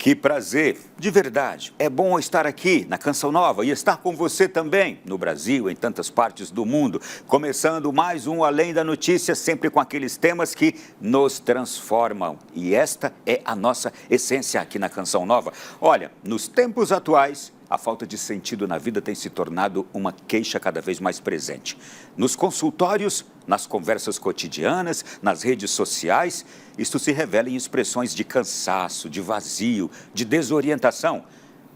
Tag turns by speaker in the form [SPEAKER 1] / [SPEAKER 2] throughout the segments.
[SPEAKER 1] Que prazer, de verdade. É bom estar aqui na Canção Nova e estar com você também, no Brasil, em tantas partes do mundo. Começando mais um Além da Notícia, sempre com aqueles temas que nos transformam. E esta é a nossa essência aqui na Canção Nova. Olha, nos tempos atuais, a falta de sentido na vida tem se tornado uma queixa cada vez mais presente. Nos consultórios, nas conversas cotidianas, nas redes sociais, isto se revela em expressões de cansaço, de vazio, de desorientação.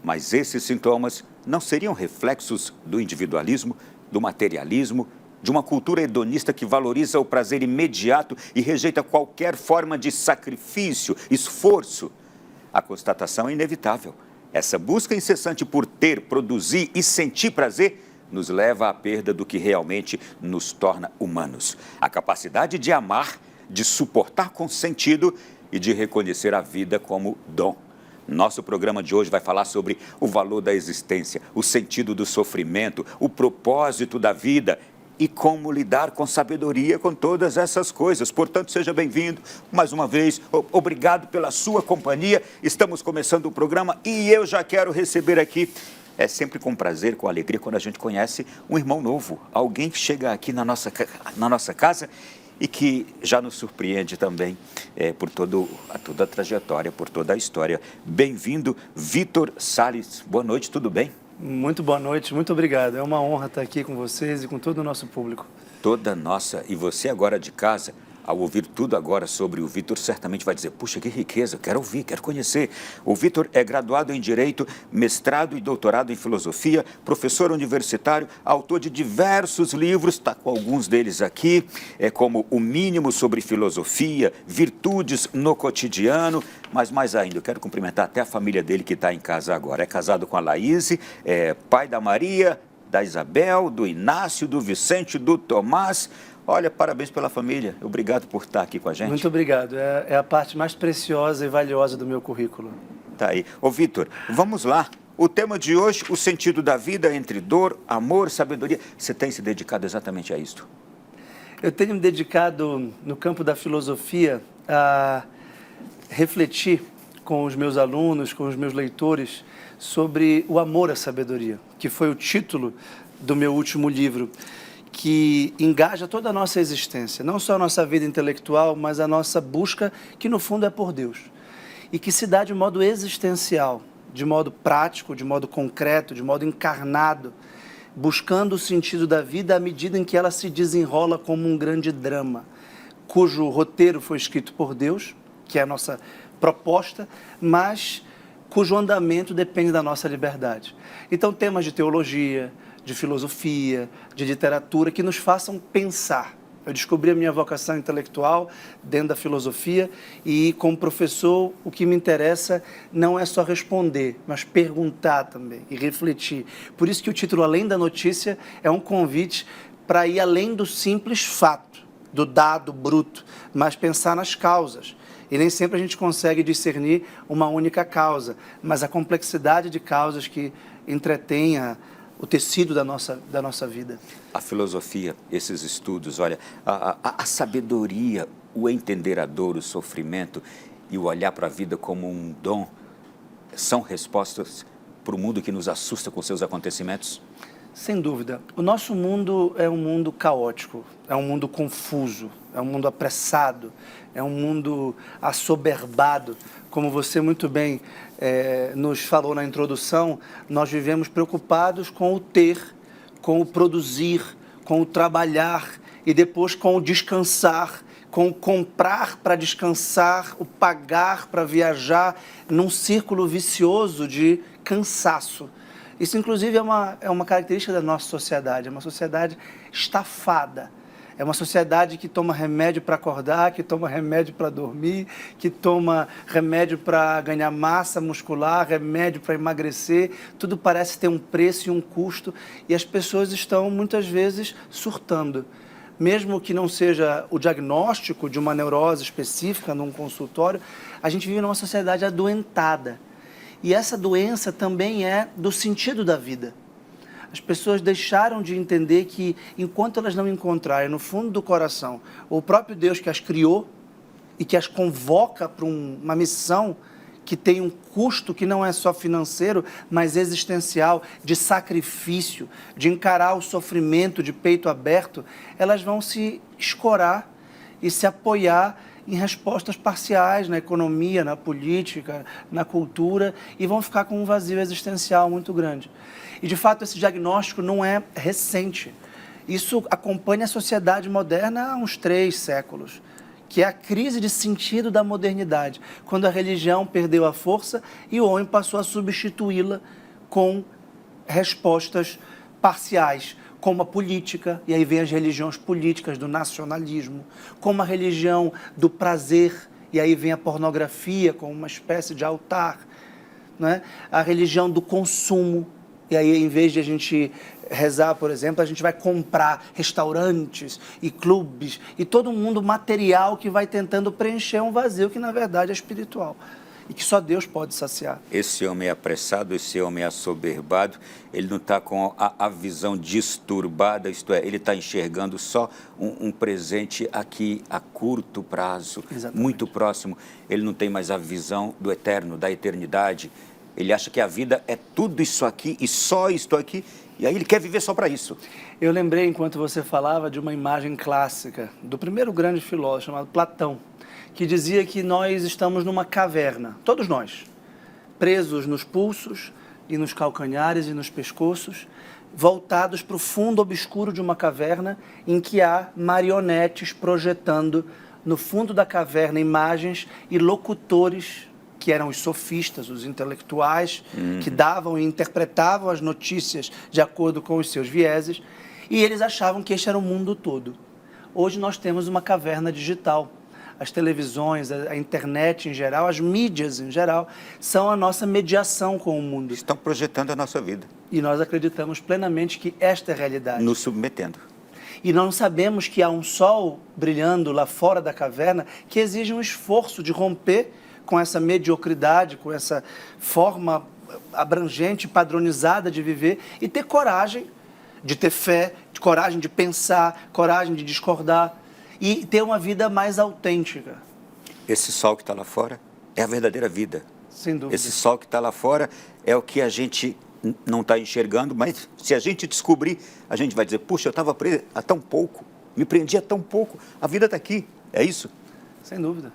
[SPEAKER 1] Mas esses sintomas não seriam reflexos do individualismo, do materialismo, de uma cultura hedonista que valoriza o prazer imediato e rejeita qualquer forma de sacrifício, esforço? A constatação é inevitável. Essa busca incessante por ter, produzir e sentir prazer nos leva à perda do que realmente nos torna humanos. A capacidade de amar, de suportar com sentido e de reconhecer a vida como dom. Nosso programa de hoje vai falar sobre o valor da existência, o sentido do sofrimento, o propósito da vida e como lidar com sabedoria com todas essas coisas. Portanto, seja bem-vindo mais uma vez. Obrigado pela sua companhia. Estamos começando o programa e eu já quero receber aqui. É sempre com prazer, com alegria, quando a gente conhece um irmão novo. Alguém que chega aqui na nossa casa e que já nos surpreende também por toda a trajetória, por toda a história. Bem-vindo, Vitor Salles. Boa noite, tudo bem?
[SPEAKER 2] Muito boa noite, muito obrigado. É uma honra estar aqui com vocês e com todo o nosso público.
[SPEAKER 1] Toda nossa. E você agora de casa, ao ouvir tudo agora sobre o Vitor, certamente vai dizer, puxa, que riqueza, quero ouvir, quero conhecer. O Vitor é graduado em Direito, mestrado e doutorado em Filosofia, professor universitário, autor de diversos livros, está com alguns deles aqui, como O Mínimo sobre Filosofia, Virtudes no Cotidiano, mas mais ainda, eu quero cumprimentar até a família dele que está em casa agora. É casado com a Laís, pai da Maria, da Isabel, do Inácio, do Vicente, do Tomás. Olha, parabéns pela família. Obrigado por estar aqui com a gente.
[SPEAKER 2] Muito obrigado. É a parte mais preciosa e valiosa do meu currículo.
[SPEAKER 1] Tá aí. Ô, Vitor, vamos lá. O tema de hoje, o sentido da vida entre dor, amor, sabedoria. Você tem se dedicado exatamente a isto?
[SPEAKER 2] Eu tenho me dedicado, no campo da filosofia, a refletir com os meus alunos, com os meus leitores, sobre o amor à sabedoria, que foi o título do meu último livro, que engaja toda a nossa existência, não só a nossa vida intelectual, mas a nossa busca, que no fundo é por Deus, e que se dá de modo existencial, de modo prático, de modo concreto, de modo encarnado, buscando o sentido da vida à medida em que ela se desenrola como um grande drama, cujo roteiro foi escrito por Deus, que é a nossa proposta, mas cujo andamento depende da nossa liberdade. Então, temas de teologia, de filosofia, de literatura, que nos façam pensar. Eu descobri a minha vocação intelectual dentro da filosofia e, como professor, o que me interessa não é só responder, mas perguntar também e refletir. Por isso que o título Além da Notícia é um convite para ir além do simples fato, do dado bruto, mas pensar nas causas. E nem sempre a gente consegue discernir uma única causa, mas a complexidade de causas que entretém o tecido da nossa vida.
[SPEAKER 1] A filosofia, esses estudos, olha, a sabedoria, o entender a dor, o sofrimento e o olhar para a vida como um dom, são respostas para o mundo que nos assusta com seus acontecimentos?
[SPEAKER 2] Sem dúvida. O nosso mundo é um mundo caótico, é um mundo confuso, é um mundo apressado, é um mundo assoberbado. Como você muito bem nos falou na introdução, nós vivemos preocupados com o ter, com o produzir, com o trabalhar e depois com o descansar, com o comprar para descansar, o pagar para viajar, num círculo vicioso de cansaço. Isso, inclusive, é uma característica da nossa sociedade, é uma sociedade estafada. É uma sociedade que toma remédio para acordar, que toma remédio para dormir, que toma remédio para ganhar massa muscular, remédio para emagrecer. Tudo parece ter um preço e um custo e as pessoas estão, muitas vezes, surtando. Mesmo que não seja o diagnóstico de uma neurose específica num consultório, a gente vive numa sociedade adoentada. E essa doença também é do sentido da vida. As pessoas deixaram de entender que, enquanto elas não encontrarem no fundo do coração o próprio Deus que as criou e que as convoca para uma missão que tem um custo que não é só financeiro, mas existencial, de sacrifício, de encarar o sofrimento de peito aberto, elas vão se escorar e se apoiar em respostas parciais na economia, na política, na cultura, e vão ficar com um vazio existencial muito grande. E, de fato, esse diagnóstico não é recente. Isso acompanha a sociedade moderna há uns 3 séculos, que é a crise de sentido da modernidade, quando a religião perdeu a força e o homem passou a substituí-la com respostas parciais, como a política, e aí vem as religiões políticas do nacionalismo, como a religião do prazer, e aí vem a pornografia como uma espécie de altar, né? A religião do consumo, e aí em vez de a gente rezar, por exemplo, a gente vai comprar restaurantes e clubes e todo mundo material que vai tentando preencher um vazio que na verdade é espiritual e que só Deus pode saciar.
[SPEAKER 1] Esse homem é apressado, esse homem é assoberbado, ele não está com a visão disturbada, isto é, ele está enxergando só um presente aqui a curto prazo,
[SPEAKER 2] Exatamente.
[SPEAKER 1] Muito próximo. Ele não tem mais a visão do eterno, da eternidade. Ele acha que a vida é tudo isso aqui e só isto aqui, e aí ele quer viver só para isso.
[SPEAKER 2] Eu lembrei, enquanto você falava, de uma imagem clássica do primeiro grande filósofo chamado Platão, que dizia que nós estamos numa caverna, todos nós, presos nos pulsos e nos calcanhares e nos pescoços, voltados para o fundo obscuro de uma caverna em que há marionetes projetando no fundo da caverna imagens e locutores que eram os sofistas, os intelectuais, que davam e interpretavam as notícias de acordo com os seus vieses, e eles achavam que este era o mundo todo. Hoje nós temos uma caverna digital. As televisões, a internet em geral, as mídias em geral, são a nossa mediação com o mundo.
[SPEAKER 1] Estão projetando a nossa vida.
[SPEAKER 2] E nós acreditamos plenamente que esta é a realidade.
[SPEAKER 1] Nos submetendo.
[SPEAKER 2] E nós sabemos que há um sol brilhando lá fora da caverna que exige um esforço de romper com essa mediocridade, com essa forma abrangente, padronizada de viver e ter coragem de ter fé, coragem de pensar, coragem de discordar e ter uma vida mais autêntica.
[SPEAKER 1] Esse sol que está lá fora é a verdadeira vida.
[SPEAKER 2] Sem dúvida.
[SPEAKER 1] Esse sol que está lá fora é o que a gente não está enxergando, mas se a gente descobrir, a gente vai dizer, puxa, eu estava preso há tão pouco, me prendi há tão pouco, a vida está aqui, é isso?
[SPEAKER 2] Sem dúvida.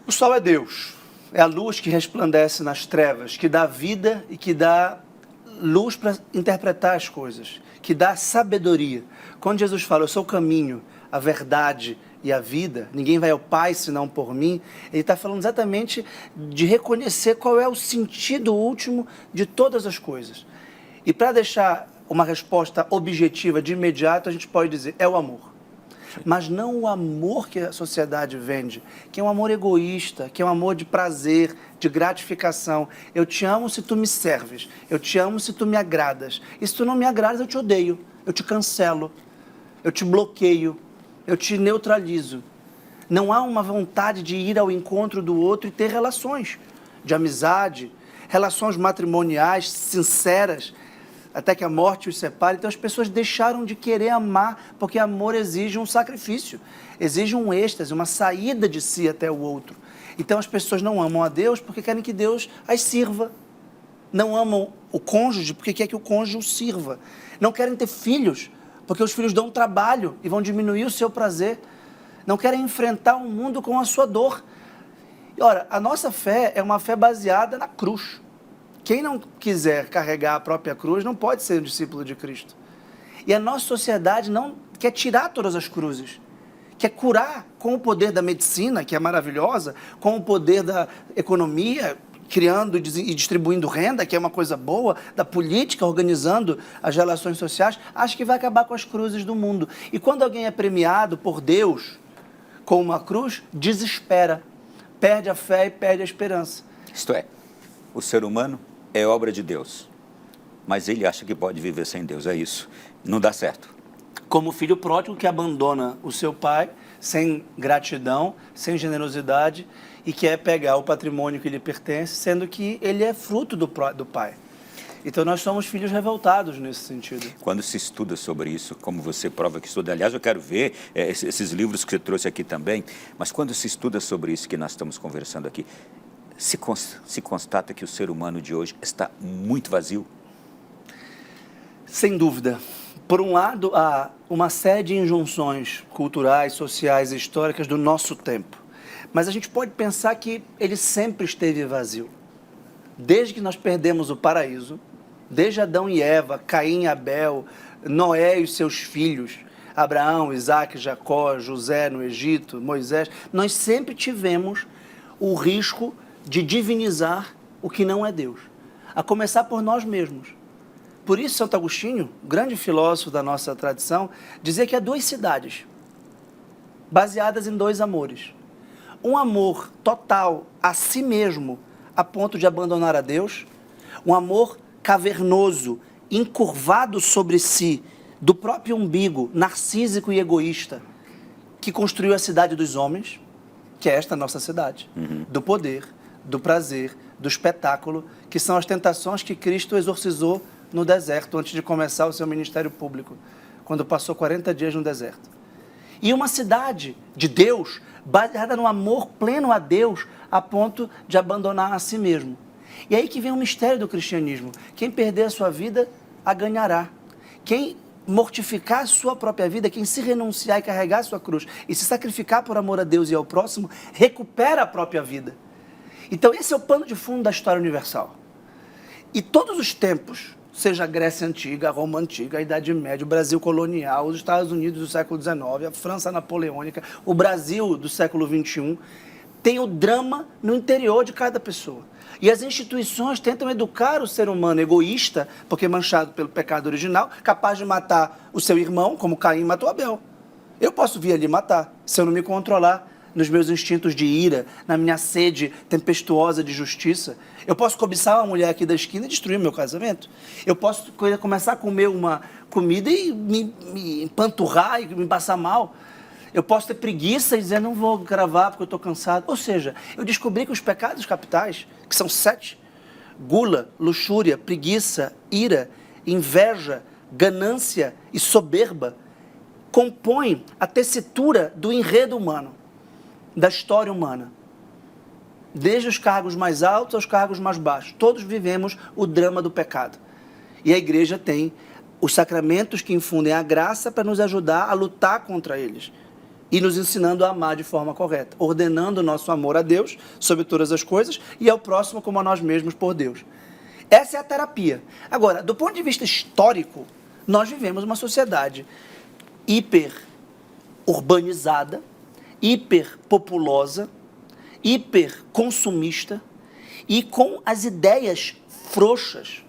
[SPEAKER 2] O sol é Deus, é a luz que resplandece nas trevas, que dá vida e que dá luz para interpretar as coisas, que dá sabedoria. Quando Jesus fala, eu sou o caminho, a verdade e a vida, ninguém vai ao Pai senão por mim, ele está falando exatamente de reconhecer qual é o sentido último de todas as coisas. E para deixar uma resposta objetiva de imediato, a gente pode dizer, é o amor. Mas não o amor que a sociedade vende, que é um amor egoísta, que é um amor de prazer, de gratificação. Eu te amo se tu me serves, eu te amo se tu me agradas. E se tu não me agradas, eu te odeio, eu te cancelo, eu te bloqueio, eu te neutralizo. Não há uma vontade de ir ao encontro do outro e ter relações de amizade, relações matrimoniais sinceras, até que a morte os separe. Então as pessoas deixaram de querer amar, porque amor exige um sacrifício, exige um êxtase, uma saída de si até o outro. Então as pessoas não amam a Deus porque querem que Deus as sirva. Não amam o cônjuge porque quer que o cônjuge o sirva. Não querem ter filhos porque os filhos dão trabalho e vão diminuir o seu prazer. Não querem enfrentar o mundo com a sua dor. E, ora, a nossa fé é uma fé baseada na cruz. Quem não quiser carregar a própria cruz não pode ser um discípulo de Cristo. E a nossa sociedade não quer tirar todas as cruzes. Quer curar com o poder da medicina, que é maravilhosa, com o poder da economia, criando e distribuindo renda, que é uma coisa boa, da política, organizando as relações sociais, acha que vai acabar com as cruzes do mundo. E quando alguém é premiado por Deus com uma cruz, desespera, perde a fé e perde a esperança.
[SPEAKER 1] Isto é, o ser humano é obra de Deus, mas ele acha que pode viver sem Deus, é isso. Não dá certo.
[SPEAKER 2] Como o filho pródigo que abandona o seu pai sem gratidão, sem generosidade e quer pegar o patrimônio que lhe pertence, sendo que ele é fruto do pai. Então nós somos filhos revoltados nesse sentido.
[SPEAKER 1] Quando se estuda sobre isso, como você prova que estuda, aliás, eu quero ver esses livros que você trouxe aqui também, mas quando se estuda sobre isso que nós estamos conversando aqui, se constata que o ser humano de hoje está muito vazio?
[SPEAKER 2] Sem dúvida. Por um lado, há uma série de injunções culturais, sociais e históricas do nosso tempo. Mas a gente pode pensar que ele sempre esteve vazio. Desde que nós perdemos o paraíso, desde Adão e Eva, Caim e Abel, Noé e os seus filhos, Abraão, Isaac, Jacó, José no Egito, Moisés, nós sempre tivemos o risco de divinizar o que não é Deus, a começar por nós mesmos. Por isso, Santo Agostinho, grande filósofo da nossa tradição, dizia que há duas cidades, baseadas em dois amores. Um amor total a si mesmo, a ponto de abandonar a Deus, um amor cavernoso, encurvado sobre si, do próprio umbigo, narcísico e egoísta, que construiu a cidade dos homens, que é esta nossa cidade, do poder, do prazer, do espetáculo, que são as tentações que Cristo exorcizou no deserto, antes de começar o seu ministério público, quando passou 40 dias no deserto. E uma cidade de Deus, baseada no amor pleno a Deus, a ponto de abandonar a si mesmo. E aí que vem o mistério do cristianismo. Quem perder a sua vida, a ganhará. Quem mortificar a sua própria vida, quem se renunciar e carregar a sua cruz e se sacrificar por amor a Deus e ao próximo, recupera a própria vida. Então esse é o pano de fundo da história universal. E todos os tempos, seja a Grécia Antiga, a Roma Antiga, a Idade Média, o Brasil colonial, os Estados Unidos do século XIX, a França napoleônica, o Brasil do século XXI, tem o drama no interior de cada pessoa. E as instituições tentam educar o ser humano egoísta, porque manchado pelo pecado original, capaz de matar o seu irmão, como Caim matou Abel. Eu posso vir ali matar, se eu não me controlar nos meus instintos de ira, na minha sede tempestuosa de justiça. Eu posso cobiçar uma mulher aqui da esquina e destruir o meu casamento. Eu posso começar a comer uma comida e me empanturrar e me passar mal. Eu posso ter preguiça e dizer, não vou gravar porque eu estou cansado. Ou seja, eu descobri que os pecados capitais, que são 7, gula, luxúria, preguiça, ira, inveja, ganância e soberba, compõem a tessitura do enredo humano, da história humana. Desde os cargos mais altos aos cargos mais baixos. Todos vivemos o drama do pecado. E a igreja tem os sacramentos que infundem a graça para nos ajudar a lutar contra eles. E nos ensinando a amar de forma correta, ordenando o nosso amor a Deus sobre todas as coisas e ao próximo como a nós mesmos por Deus. Essa é a terapia. Agora, do ponto de vista histórico, nós vivemos uma sociedade hiper urbanizada, hiper populosa, hiper consumista e com as ideias frouxas,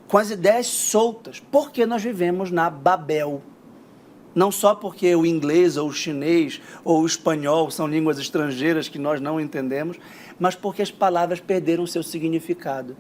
[SPEAKER 2] com as ideias soltas, porque nós vivemos na Babel. Não só porque o inglês, ou o chinês, ou o espanhol são línguas estrangeiras que nós não entendemos, mas porque as palavras perderam o seu significado.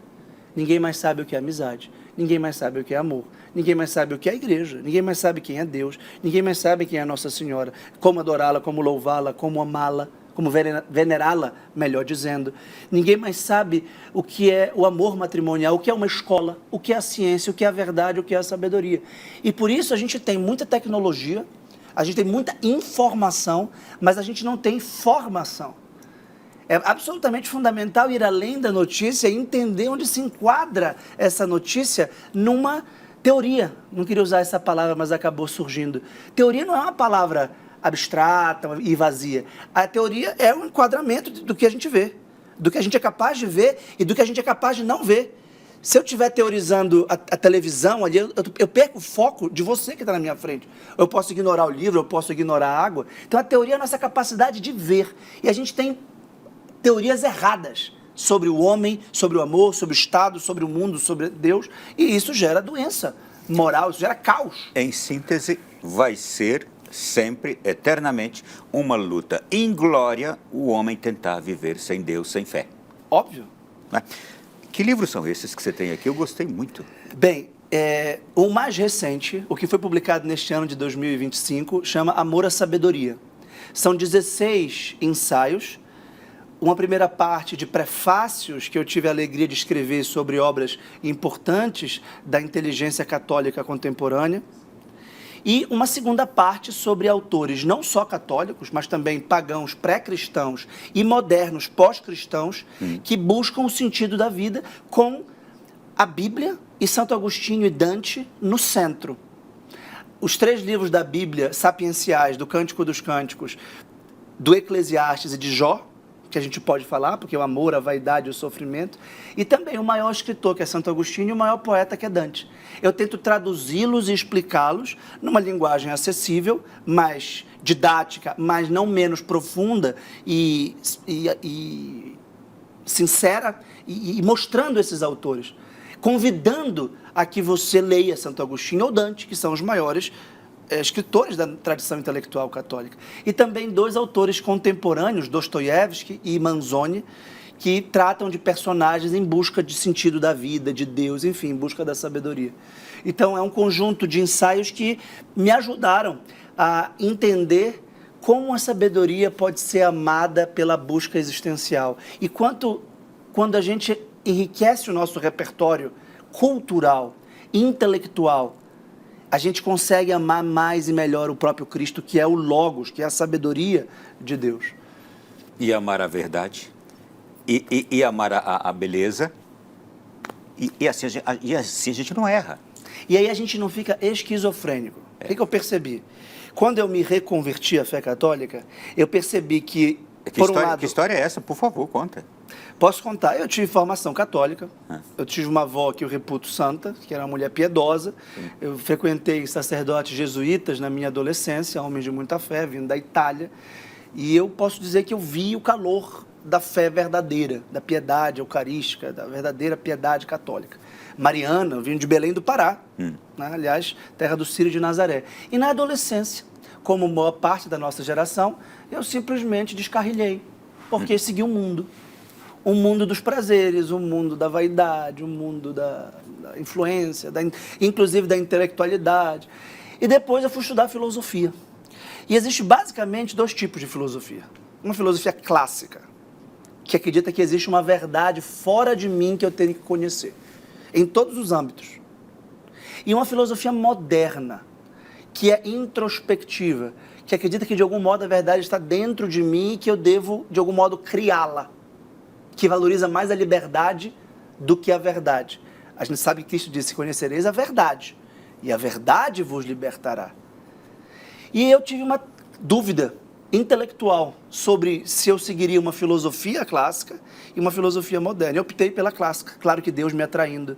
[SPEAKER 2] Ninguém mais sabe o que é amizade, ninguém mais sabe o que é amor, ninguém mais sabe o que é a igreja, ninguém mais sabe quem é Deus, ninguém mais sabe quem é a Nossa Senhora, como adorá-la, como louvá-la, como amá-la, como venerá-la, melhor dizendo. Ninguém mais sabe o que é o amor matrimonial, o que é uma escola, o que é a ciência, o que é a verdade, o que é a sabedoria. E por isso a gente tem muita tecnologia, a gente tem muita informação, mas a gente não tem formação. É absolutamente fundamental ir além da notícia e entender onde se enquadra essa notícia numa teoria. Não queria usar essa palavra, mas acabou surgindo. Teoria não é uma palavra abstrata e vazia. A teoria é um enquadramento do que a gente vê, do que a gente é capaz de ver e do que a gente é capaz de não ver. Se eu estiver teorizando a televisão, ali, eu perco o foco de você que está na minha frente. Eu posso ignorar o livro, eu posso ignorar a água. Então a teoria é a nossa capacidade de ver. E a gente tem teorias erradas sobre o homem, sobre o amor, sobre o Estado, sobre o mundo, sobre Deus. E isso gera doença moral, isso gera caos.
[SPEAKER 1] Em síntese, vai ser sempre, eternamente, uma luta inglória o homem tentar viver sem Deus, sem fé.
[SPEAKER 2] Óbvio.
[SPEAKER 1] Né? Que livros são esses que você tem aqui? Eu gostei muito.
[SPEAKER 2] Bem, o mais recente, o que foi publicado neste ano de 2025, chama Amor à Sabedoria. São 16 ensaios, uma primeira parte de prefácios que eu tive a alegria de escrever sobre obras importantes da inteligência católica contemporânea, E uma segunda parte sobre autores não só católicos, mas também pagãos, pré-cristãos e modernos, pós-cristãos, que buscam o sentido da vida com a Bíblia e Santo Agostinho e Dante no centro. Os 3 livros da Bíblia sapienciais, do Cântico dos Cânticos, do Eclesiastes e de Jó, que a gente pode falar, porque o amor, a vaidade e o sofrimento, e também o maior escritor, que é Santo Agostinho, e o maior poeta, que é Dante. Eu tento traduzi-los e explicá-los numa linguagem acessível, mais didática, mas não menos profunda e sincera, e mostrando esses autores, convidando a que você leia Santo Agostinho ou Dante, que são os maiores escritores da tradição intelectual católica. E também 2 autores contemporâneos, Dostoiévski e Manzoni, que tratam de personagens em busca de sentido da vida, de Deus, enfim, em busca da sabedoria. Então, é um conjunto de ensaios que me ajudaram a entender como a sabedoria pode ser amada pela busca existencial. E quando a gente enriquece o nosso repertório cultural, intelectual, a gente consegue amar mais e melhor o próprio Cristo, que é o Logos, que é a sabedoria de Deus.
[SPEAKER 1] E amar a verdade, e amar a beleza, e assim a gente não erra.
[SPEAKER 2] E aí a gente não fica esquizofrênico. O que eu percebi? Quando eu me reconverti à fé católica, eu percebi que,
[SPEAKER 1] Que história é essa? Por favor, conta.
[SPEAKER 2] Posso contar. Eu tive formação católica, eu tive uma avó que eu reputo santa, que era uma mulher piedosa. Eu frequentei sacerdotes jesuítas na minha adolescência, homens de muita fé, vindo da Itália. E eu posso dizer que eu vi o calor da fé verdadeira, da piedade eucarística, da verdadeira piedade católica. Mariana, eu vim de Belém do Pará, né? Aliás, terra do Círio de Nazaré. E na adolescência, como maior parte da nossa geração, eu simplesmente descarrilhei, porque segui o mundo. Um mundo dos prazeres, um mundo da vaidade, um mundo da influência, inclusive da intelectualidade. E depois eu fui estudar filosofia. E existe basicamente 2 tipos de filosofia. Uma filosofia clássica, que acredita que existe uma verdade fora de mim que eu tenho que conhecer, em todos os âmbitos. E uma filosofia moderna, que é introspectiva, que acredita que de algum modo a verdade está dentro de mim e que eu devo, de algum modo, criá-la, que valoriza mais a liberdade do que a verdade. A gente sabe que Cristo disse: conhecereis a verdade, e a verdade vos libertará. E eu tive uma dúvida intelectual sobre se eu seguiria uma filosofia clássica e uma filosofia moderna. Eu optei pela clássica, claro que Deus me atraindo.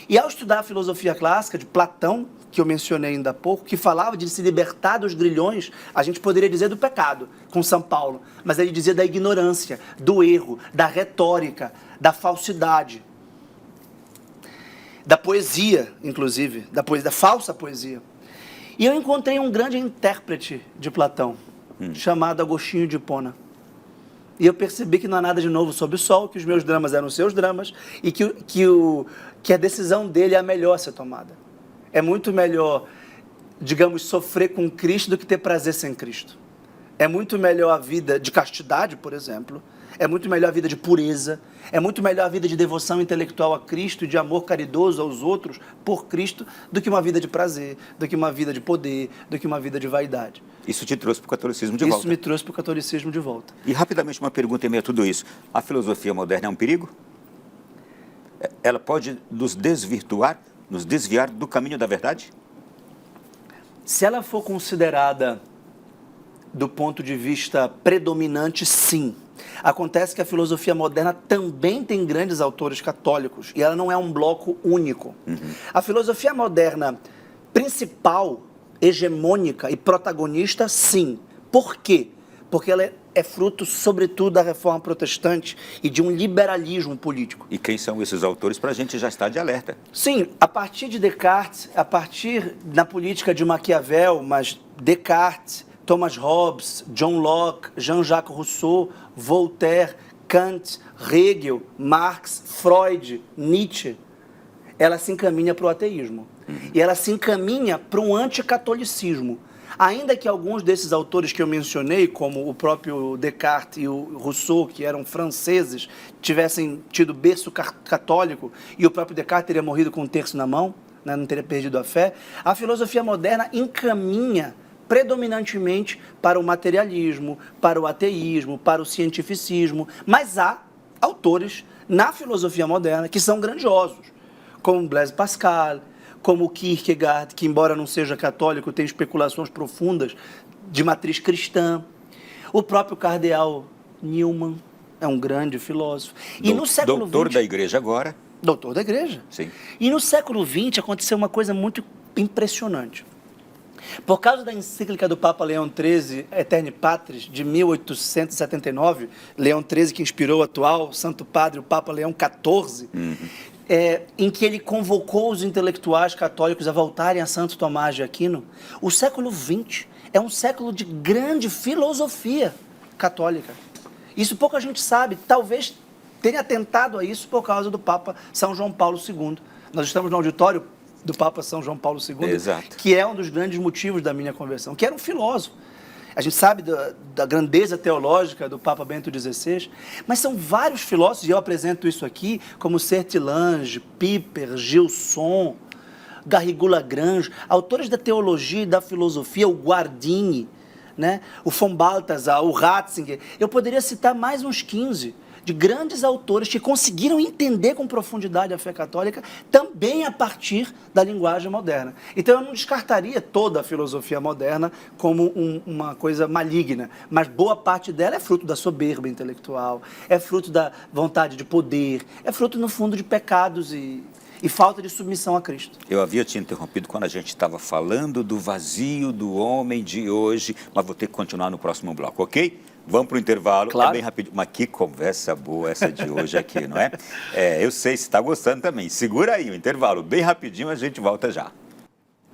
[SPEAKER 2] E ao estudar a filosofia clássica de Platão, que eu mencionei ainda há pouco, que falava de se libertar dos grilhões, a gente poderia dizer do pecado, com São Paulo, mas ele dizia da ignorância, do erro, da retórica, da falsidade, da poesia, inclusive, da falsa poesia. E eu encontrei um grande intérprete de Platão, chamado Agostinho de Hipona. E eu percebi que não há nada de novo sob o sol, que os meus dramas eram os seus dramas, e que a decisão dele é a melhor a ser tomada. É muito melhor, digamos, sofrer com Cristo do que ter prazer sem Cristo. É muito melhor a vida de castidade, por exemplo. É muito melhor a vida de pureza. É muito melhor a vida de devoção intelectual a Cristo e de amor caridoso aos outros por Cristo do que uma vida de prazer, do que uma vida de poder, do que uma vida de vaidade.
[SPEAKER 1] Isso te trouxe para o catolicismo de volta?
[SPEAKER 2] Isso me trouxe para o catolicismo de volta.
[SPEAKER 1] E rapidamente uma pergunta em meio a tudo isso. A filosofia moderna é um perigo? Ela pode nos desvirtuar, nos desviar do caminho da verdade?
[SPEAKER 2] Se ela for considerada do ponto de vista predominante, sim. Acontece que a filosofia moderna também tem grandes autores católicos e ela não é um bloco único. A filosofia moderna principal, hegemônica e protagonista, sim. Por quê? Porque ela é fruto, sobretudo, da reforma protestante e de um liberalismo político.
[SPEAKER 1] E quem são esses autores para a gente já estar de alerta?
[SPEAKER 2] Sim, a partir de Descartes, a partir da política de Maquiavel, mas Descartes, Thomas Hobbes, John Locke, Jean-Jacques Rousseau, Voltaire, Kant, Hegel, Marx, Freud, Nietzsche, ela se encaminha para o ateísmo. E ela se encaminha para um anticatolicismo. Ainda que alguns desses autores que eu mencionei, como o próprio Descartes e o Rousseau, que eram franceses, tivessem tido berço católico, e o próprio Descartes teria morrido com um terço na mão, né, não teria perdido a fé, a filosofia moderna encaminha predominantemente para o materialismo, para o ateísmo, para o cientificismo, mas há autores na filosofia moderna que são grandiosos, como Blaise Pascal, como Kierkegaard, que embora não seja católico, tem especulações profundas de matriz cristã. O próprio cardeal Newman é um grande filósofo. E no século
[SPEAKER 1] Doutor
[SPEAKER 2] XX,
[SPEAKER 1] da igreja agora.
[SPEAKER 2] doutor da igreja.
[SPEAKER 1] Sim.
[SPEAKER 2] E no século XX aconteceu uma coisa muito impressionante. Por causa da encíclica do Papa Leão XIII, Aeterni Patris, de 1879, Leão XIII que inspirou o atual Santo Padre, o Papa Leão XIV, em que ele convocou os intelectuais católicos a voltarem a Santo Tomás de Aquino, o século XX é um século de grande filosofia católica. Isso pouca gente sabe, talvez tenha atentado a isso por causa do Papa São João Paulo II. Nós estamos no auditório do Papa São João Paulo II,
[SPEAKER 1] Exato.
[SPEAKER 2] que é um dos grandes motivos da minha conversão, que era um filósofo. A gente sabe da grandeza teológica do Papa Bento XVI, mas são vários filósofos, e eu apresento isso aqui, como Sertilange, Piper, Gilson, Garrigou-Lagrange, autores da teologia e da filosofia, o Guardini, né? O von Balthasar, o Ratzinger. Eu poderia citar mais uns 15 de grandes autores que conseguiram entender com profundidade a fé católica também a partir da linguagem moderna. Então eu não descartaria toda a filosofia moderna como uma coisa maligna, mas boa parte dela é fruto da soberba intelectual, é fruto da vontade de poder, é fruto, no fundo, de pecados e falta de submissão a Cristo.
[SPEAKER 1] Eu havia te interrompido quando a gente estava falando do vazio do homem de hoje, mas vou ter que continuar no próximo bloco, ok? Vamos para o intervalo,
[SPEAKER 2] Claro.
[SPEAKER 1] É bem rapidinho. Mas que conversa boa essa de hoje aqui, não é? Eu sei, se está gostando também. Segura aí o intervalo, bem rapidinho, a gente volta já.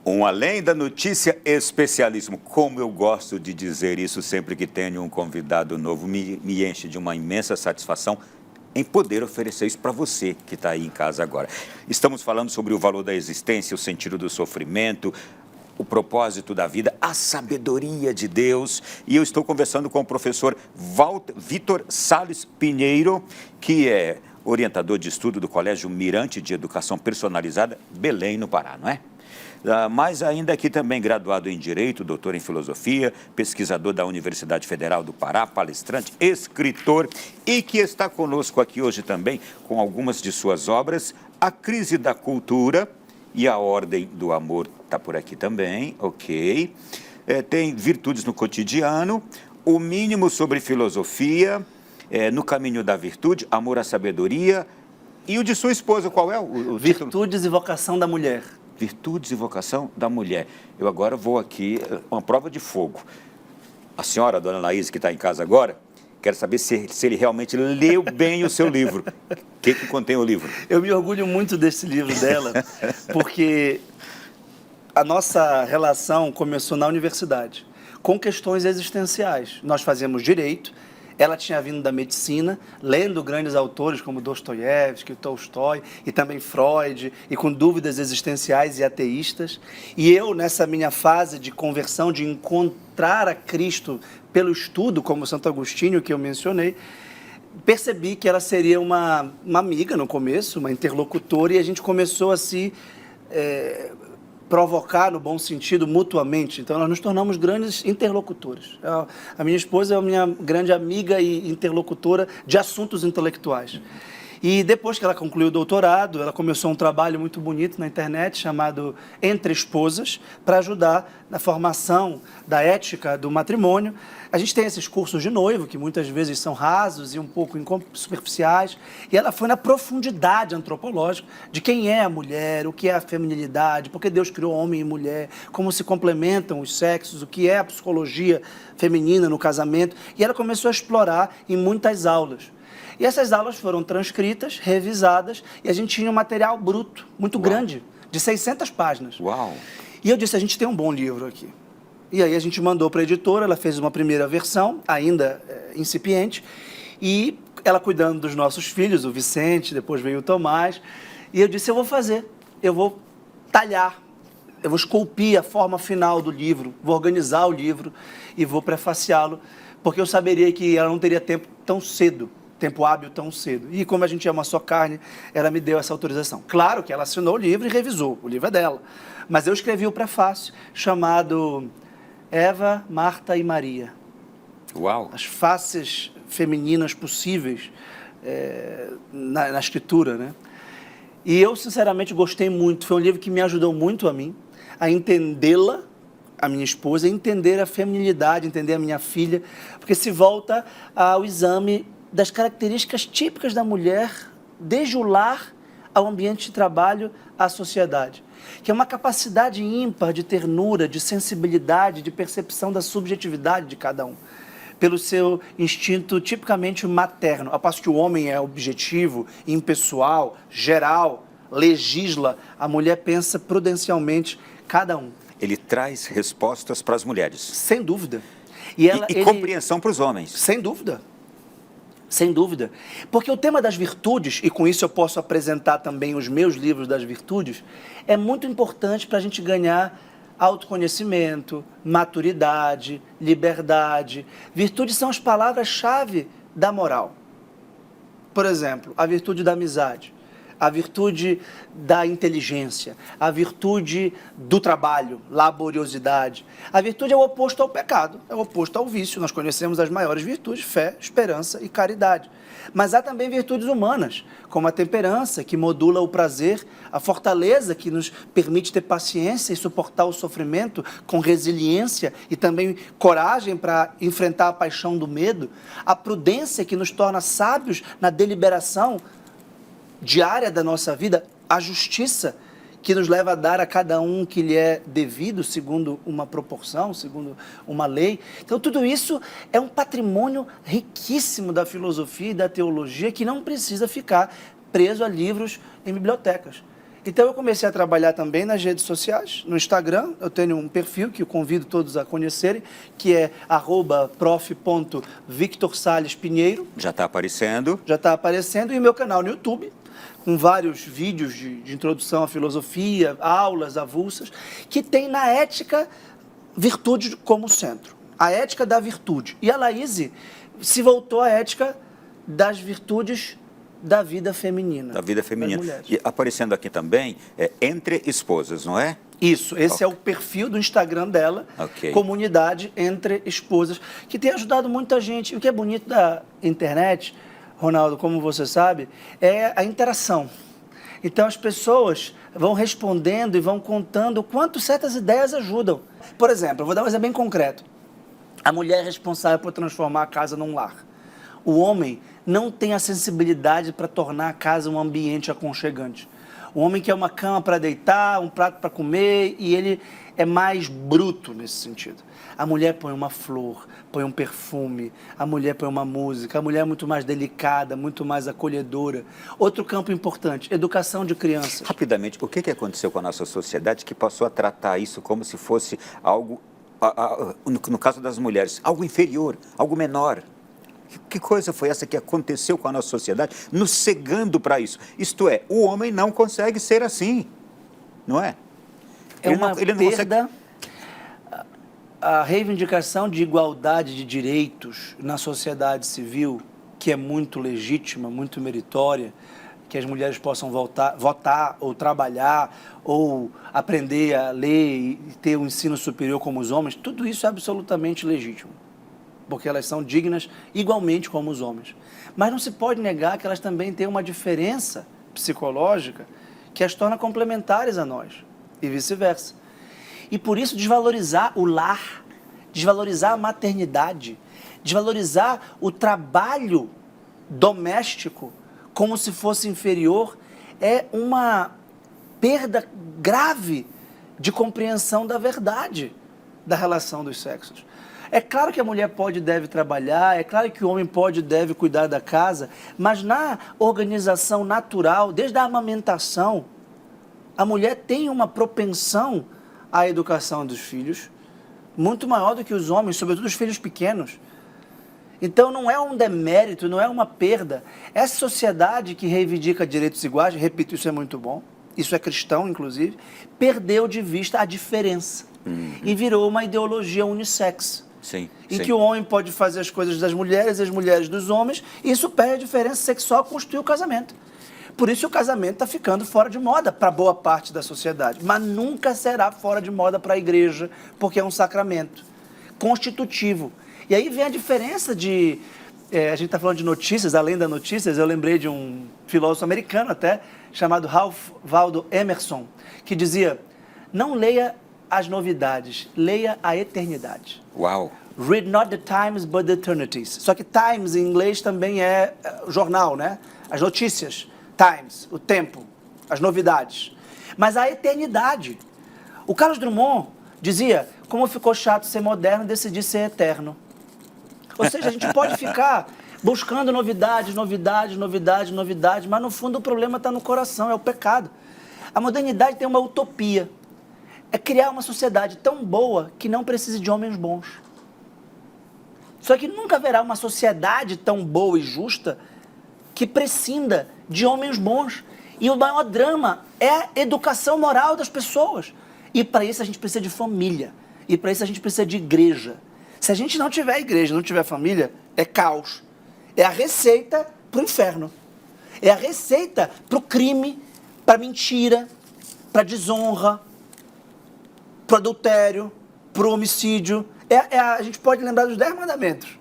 [SPEAKER 1] Um Além da Notícia especialíssimo. Como eu gosto de dizer isso sempre que tenho um convidado novo, me enche de uma imensa satisfação em poder oferecer isso para você que está aí em casa agora. Estamos falando sobre o valor da existência, o sentido do sofrimento, o propósito da vida, a sabedoria de Deus. E eu estou conversando com o professor Vitor Sales Pinheiro, que é orientador de estudo do Colégio Mirante de Educação Personalizada, Belém, no Pará, não é? Mas ainda aqui também graduado em Direito, doutor em Filosofia, pesquisador da Universidade Federal do Pará, palestrante, escritor e que está conosco aqui hoje também com algumas de suas obras, A Crise da Cultura e A Ordem do Amor, está por aqui também, ok. Tem Virtudes no Cotidiano, O Mínimo sobre Filosofia, No Caminho da Virtude, Amor à Sabedoria. E o de sua esposa, qual é o título?
[SPEAKER 2] Virtudes e Vocação da Mulher.
[SPEAKER 1] Virtudes e Vocação da Mulher. Eu agora vou aqui, uma prova de fogo. A senhora, a dona Laís, que está em casa agora, quero saber se ele realmente leu bem o seu livro. O que contém o livro?
[SPEAKER 2] Eu me orgulho muito desse livro dela, porque a nossa relação começou na universidade, com questões existenciais. Nós fazíamos direito, ela tinha vindo da medicina, lendo grandes autores como Dostoiévski, Tolstói e também Freud, e com dúvidas existenciais e ateístas. E eu, nessa minha fase de conversão, de encontrar a Cristo pelo estudo, como Santo Agostinho, que eu mencionei, percebi que ela seria uma amiga no começo, uma interlocutora, e a gente começou a se provocar, no bom sentido, mutuamente. Então, nós nos tornamos grandes interlocutores. A minha esposa é a minha grande amiga e interlocutora de assuntos intelectuais. E depois que ela concluiu o doutorado, ela começou um trabalho muito bonito na internet chamado Entre Esposas, para ajudar na formação da ética do matrimônio. A gente tem esses cursos de noivo, que muitas vezes são rasos e um pouco superficiais, e ela foi na profundidade antropológica de quem é a mulher, o que é a feminilidade, porque Deus criou homem e mulher, como se complementam os sexos, o que é a psicologia feminina no casamento, e ela começou a explorar em muitas aulas. E essas aulas foram transcritas, revisadas, e a gente tinha um material bruto, muito grande, de 600 páginas.
[SPEAKER 1] Uau!
[SPEAKER 2] E eu disse, a gente tem um bom livro aqui. E aí a gente mandou para a editora, ela fez uma primeira versão, ainda incipiente, e ela cuidando dos nossos filhos, o Vicente, depois veio o Tomás, e eu disse, eu vou fazer, eu vou talhar, eu vou esculpir a forma final do livro, vou organizar o livro e vou prefaciá-lo, porque eu saberia que ela não teria tempo tão cedo tempo hábil tão cedo. E como a gente é uma só carne, ela me deu essa autorização. Claro que ela assinou o livro e revisou, o livro é dela. Mas eu escrevi o prefácio, chamado Eva, Marta e Maria.
[SPEAKER 1] Uau!
[SPEAKER 2] As faces femininas possíveis na escritura, né? E eu, sinceramente, gostei muito. Foi um livro que me ajudou muito a mim, a entendê-la, a minha esposa, a entender a feminilidade, entender a minha filha, porque se volta ao exame das características típicas da mulher, desde o lar ao ambiente de trabalho, à sociedade, que é uma capacidade ímpar de ternura, de sensibilidade, de percepção da subjetividade de cada um, pelo seu instinto tipicamente materno, ao passo que o homem é objetivo, impessoal, geral, legisla, a mulher pensa prudencialmente cada um.
[SPEAKER 1] Ele traz respostas para as mulheres.
[SPEAKER 2] Sem dúvida.
[SPEAKER 1] E compreensão para os homens.
[SPEAKER 2] Sem dúvida. Sem dúvida. Porque o tema das virtudes, e com isso eu posso apresentar também os meus livros das virtudes, é muito importante para a gente ganhar autoconhecimento, maturidade, liberdade. Virtudes são as palavras-chave da moral. Por exemplo, a virtude da amizade, a virtude da inteligência, a virtude do trabalho, laboriosidade. A virtude é o oposto ao pecado, é o oposto ao vício. Nós conhecemos as maiores virtudes, fé, esperança e caridade. Mas há também virtudes humanas, como a temperança, que modula o prazer, a fortaleza, que nos permite ter paciência e suportar o sofrimento com resiliência e também coragem para enfrentar a paixão do medo, a prudência, que nos torna sábios na deliberação diária da nossa vida, a justiça, que nos leva a dar a cada um que lhe é devido, segundo uma proporção, segundo uma lei. Então, tudo isso é um patrimônio riquíssimo da filosofia e da teologia que não precisa ficar preso a livros em bibliotecas. Então, eu comecei a trabalhar também nas redes sociais, no Instagram. Eu tenho um perfil que eu convido todos a conhecerem, que é @prof.victorsalespinheiro.
[SPEAKER 1] Já está aparecendo.
[SPEAKER 2] Já está aparecendo. E o meu canal no YouTube, com vários vídeos de introdução à filosofia, aulas avulsas, que tem na ética virtude como centro. A ética da virtude. E a Laíse se voltou à ética das virtudes da vida feminina.
[SPEAKER 1] Da vida feminina. E aparecendo aqui também, entre esposas, não é?
[SPEAKER 2] Isso, esse é o perfil do Instagram dela, Comunidade Entre Esposas, que tem ajudado muita gente. E o que é bonito da internet, Ronaldo, como você sabe, é a interação. Então as pessoas vão respondendo e vão contando o quanto certas ideias ajudam. Por exemplo, eu vou dar um exemplo bem concreto. A mulher é responsável por transformar a casa num lar. O homem não tem a sensibilidade para tornar a casa um ambiente aconchegante. O homem quer uma cama para deitar, um prato para comer, e ele é mais bruto nesse sentido. A mulher põe uma flor, põe um perfume, a mulher põe uma música, a mulher é muito mais delicada, muito mais acolhedora. Outro campo importante, educação de crianças.
[SPEAKER 1] Rapidamente, o que aconteceu com a nossa sociedade que passou a tratar isso como se fosse algo, no caso das mulheres, algo inferior, algo menor? Que coisa foi essa que aconteceu com a nossa sociedade, nos cegando para isso? Isto é, o homem não consegue ser assim, não é?
[SPEAKER 2] É uma perda. A reivindicação de igualdade de direitos na sociedade civil, que é muito legítima, muito meritória, que as mulheres possam votar ou trabalhar, ou aprender a ler e ter um ensino superior como os homens, tudo isso é absolutamente legítimo, porque elas são dignas igualmente como os homens. Mas não se pode negar que elas também têm uma diferença psicológica que as torna complementares a nós, e vice-versa. E por isso desvalorizar o lar, desvalorizar a maternidade, desvalorizar o trabalho doméstico como se fosse inferior é uma perda grave de compreensão da verdade da relação dos sexos. É claro que a mulher pode e deve trabalhar, é claro que o homem pode e deve cuidar da casa, mas na organização natural, desde a amamentação, a mulher tem uma propensão à educação dos filhos muito maior do que os homens, sobretudo os filhos pequenos. Então não é um demérito, não é uma perda. Essa sociedade que reivindica direitos iguais, repito, isso é muito bom, isso é cristão, inclusive, perdeu de vista a diferença e virou uma ideologia unissex.
[SPEAKER 1] Sim,
[SPEAKER 2] em
[SPEAKER 1] sim.
[SPEAKER 2] que o homem pode fazer as coisas das mulheres, as mulheres dos homens, e isso perde a diferença sexual, constitui o casamento. Por isso o casamento está ficando fora de moda para boa parte da sociedade, mas nunca será fora de moda para a igreja, porque é um sacramento constitutivo. E aí vem a diferença de... a gente está falando de notícias, além das notícias, eu lembrei de um filósofo americano até, chamado Ralph Waldo Emerson, que dizia, não leia as novidades, leia a eternidade.
[SPEAKER 1] Uau!
[SPEAKER 2] Read not the times, but the eternities. Só que times em inglês também é jornal, né? As notícias. Times, o tempo, as novidades. Mas a eternidade. O Carlos Drummond dizia, como ficou chato ser moderno, decidi ser eterno. Ou seja, a gente pode ficar buscando novidades, mas no fundo o problema está no coração, é o pecado. A modernidade tem uma utopia. É criar uma sociedade tão boa que não precise de homens bons. Só que nunca haverá uma sociedade tão boa e justa que prescinda de homens bons. E o maior drama é a educação moral das pessoas. E para isso a gente precisa de família. E para isso a gente precisa de igreja. Se a gente não tiver igreja, não tiver família, é caos. É a receita para o inferno. É a receita para o crime, para a mentira, para a desonra, para o adultério, para o homicídio. A gente pode lembrar dos 10 mandamentos.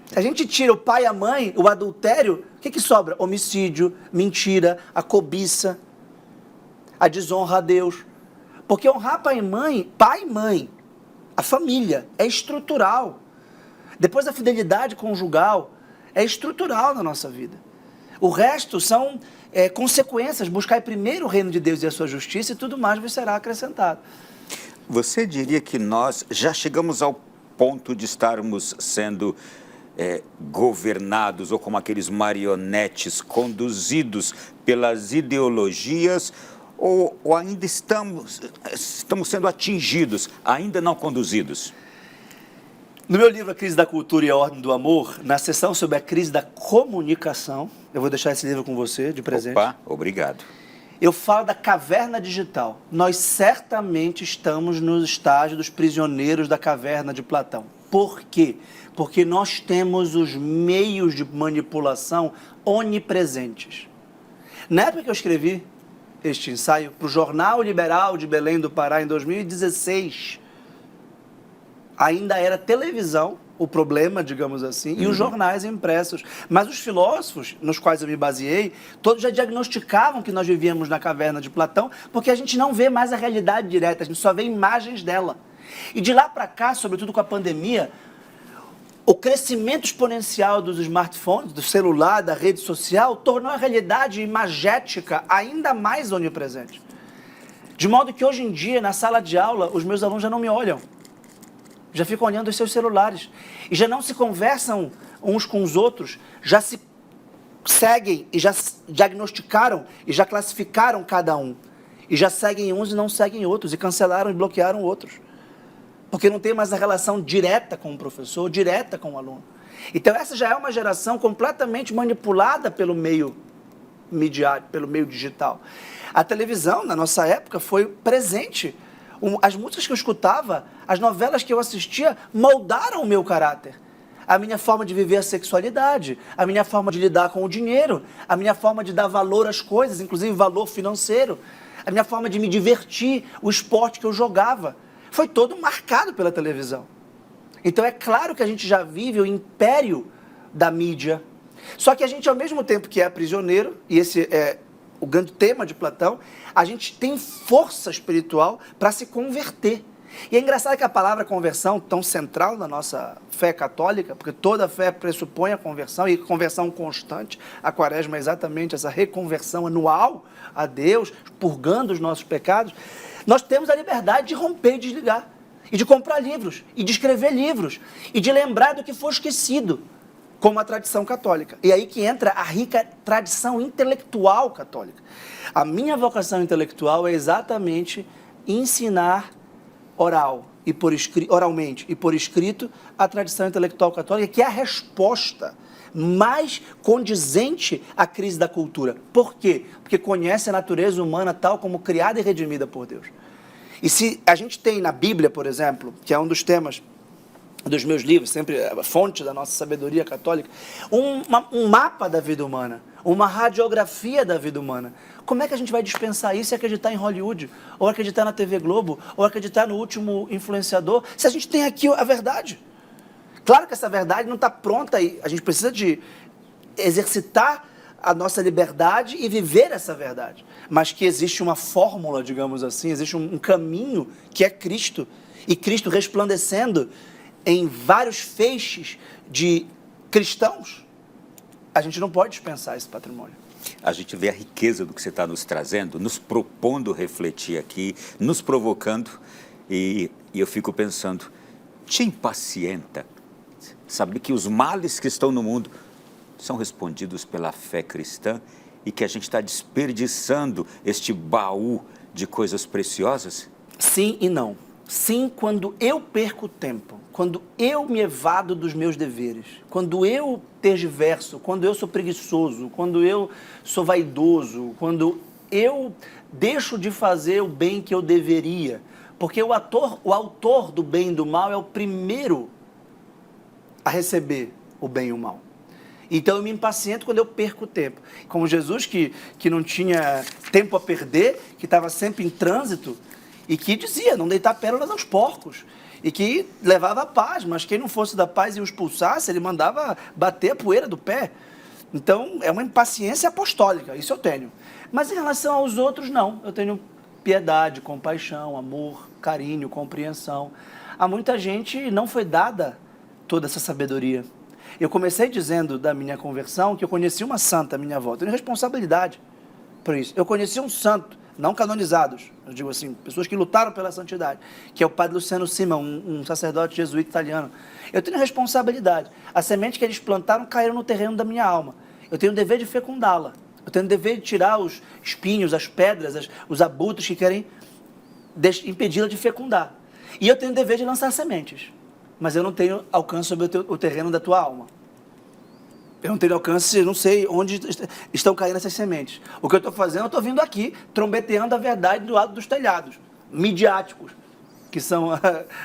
[SPEAKER 2] Se a gente tira o pai e a mãe, o adultério, o que sobra? Homicídio, mentira, a cobiça, a desonra a Deus. Porque honrar pai e mãe, a família, é estrutural. Depois a fidelidade conjugal é estrutural na nossa vida. O resto são consequências. Buscar primeiro o reino de Deus e a sua justiça e tudo mais vos será acrescentado.
[SPEAKER 1] Você diria que nós já chegamos ao ponto de estarmos sendo governados ou como aqueles marionetes conduzidos pelas ideologias ou ainda estamos sendo atingidos, ainda não conduzidos?
[SPEAKER 2] No meu livro A Crise da Cultura e a Ordem do Amor, na seção sobre a crise da comunicação, eu vou deixar esse livro com você de presente.
[SPEAKER 1] Opa, obrigado.
[SPEAKER 2] Eu falo da caverna digital. Nós certamente estamos no estágio dos prisioneiros da caverna de Platão. Por quê? Porque nós temos os meios de manipulação onipresentes. Na época que eu escrevi este ensaio para o Jornal Liberal de Belém do Pará, em 2016, ainda era televisão o problema, digamos assim, e os jornais impressos. Mas os filósofos, nos quais eu me baseei, todos já diagnosticavam que nós vivíamos na caverna de Platão, porque a gente não vê mais a realidade direta, a gente só vê imagens dela. E de lá para cá, sobretudo com a pandemia, o crescimento exponencial dos smartphones, do celular, da rede social, tornou a realidade imagética ainda mais onipresente. De modo que hoje em dia, na sala de aula, os meus alunos já não me olham. Já ficam olhando os seus celulares. E já não se conversam uns com os outros, já se seguem e já diagnosticaram e já classificaram cada um. E já seguem uns e não seguem outros, e cancelaram e bloquearam outros. Porque não tem mais a relação direta com o professor, direta com o aluno. Então essa já é uma geração completamente manipulada pelo meio midiático, pelo meio digital. A televisão, na nossa época, foi presente. As músicas que eu escutava, as novelas que eu assistia, moldaram o meu caráter. A minha forma de viver a sexualidade, a minha forma de lidar com o dinheiro, a minha forma de dar valor às coisas, inclusive valor financeiro, a minha forma de me divertir, o esporte que eu jogava. Foi todo marcado pela televisão. Então é claro que a gente já vive o império da mídia. Só que a gente, ao mesmo tempo que é prisioneiro, e esse é o grande tema de Platão, a gente tem força espiritual para se converter. E é engraçado que a palavra conversão, tão central na nossa fé católica, porque toda fé pressupõe a conversão, e conversão constante, a quaresma é exatamente essa reconversão anual a Deus, purgando os nossos pecados, nós temos a liberdade de romper e desligar, e de comprar livros, e de escrever livros, e de lembrar do que foi esquecido, como a tradição católica. E aí que entra a rica tradição intelectual católica. A minha vocação intelectual é exatamente ensinar oralmente e por escrito a tradição intelectual católica, que é a resposta mais condizente à crise da cultura. Por quê? Porque conhece a natureza humana tal como criada e redimida por Deus. E se a gente tem na Bíblia, por exemplo, que é um dos temas dos meus livros, sempre a fonte da nossa sabedoria católica, um mapa da vida humana, uma radiografia da vida humana. Como é que a gente vai dispensar isso e acreditar em Hollywood, ou acreditar na TV Globo, ou acreditar no último influenciador, se a gente tem aqui a verdade? Claro que essa verdade não está pronta e a gente precisa de exercitar a nossa liberdade e viver essa verdade. Mas que existe uma fórmula, digamos assim, existe um caminho que é Cristo, e Cristo resplandecendo em vários feixes de cristãos. A gente não pode dispensar esse patrimônio.
[SPEAKER 1] A gente vê a riqueza do que você está nos trazendo, nos propondo refletir aqui, nos provocando, e eu fico pensando, te impacienta saber que os males que estão no mundo são respondidos pela fé cristã e que a gente está desperdiçando este baú de coisas preciosas?
[SPEAKER 2] Sim e não. Sim, quando eu perco tempo, quando eu me evado dos meus deveres, quando eu tergiverso, quando eu sou preguiçoso, quando eu sou vaidoso, quando eu deixo de fazer o bem que eu deveria, porque o autor do bem e do mal é o primeiro a receber o bem e o mal. Então eu me impaciento quando eu perco tempo. Como Jesus, que não tinha tempo a perder, que estava sempre em trânsito, e que dizia, não deitar pérolas aos porcos, e que levava a paz, mas quem não fosse da paz e o expulsasse, ele mandava bater a poeira do pé. Então, é uma impaciência apostólica, isso eu tenho. Mas em relação aos outros, não. Eu tenho piedade, compaixão, amor, carinho, compreensão. A muita gente não foi dada toda essa sabedoria. Eu comecei dizendo da minha conversão que eu conheci uma santa à minha volta. Eu tenho responsabilidade por isso. Eu conheci um santo, não canonizados, eu digo assim, pessoas que lutaram pela santidade, que é o padre Luciano Sima, um sacerdote jesuíta italiano. Eu tenho responsabilidade. A semente que eles plantaram caíram no terreno da minha alma. Eu tenho o dever de fecundá-la. Eu tenho o dever de tirar os espinhos, as pedras, os abutres que querem impedi-la de fecundar. E eu tenho o dever de lançar sementes. Mas eu não tenho alcance sobre o terreno da tua alma. Eu não tenho alcance, não sei onde estão caindo essas sementes. O que eu estou fazendo, eu estou vindo aqui, trombeteando a verdade do lado dos telhados, midiáticos, que são,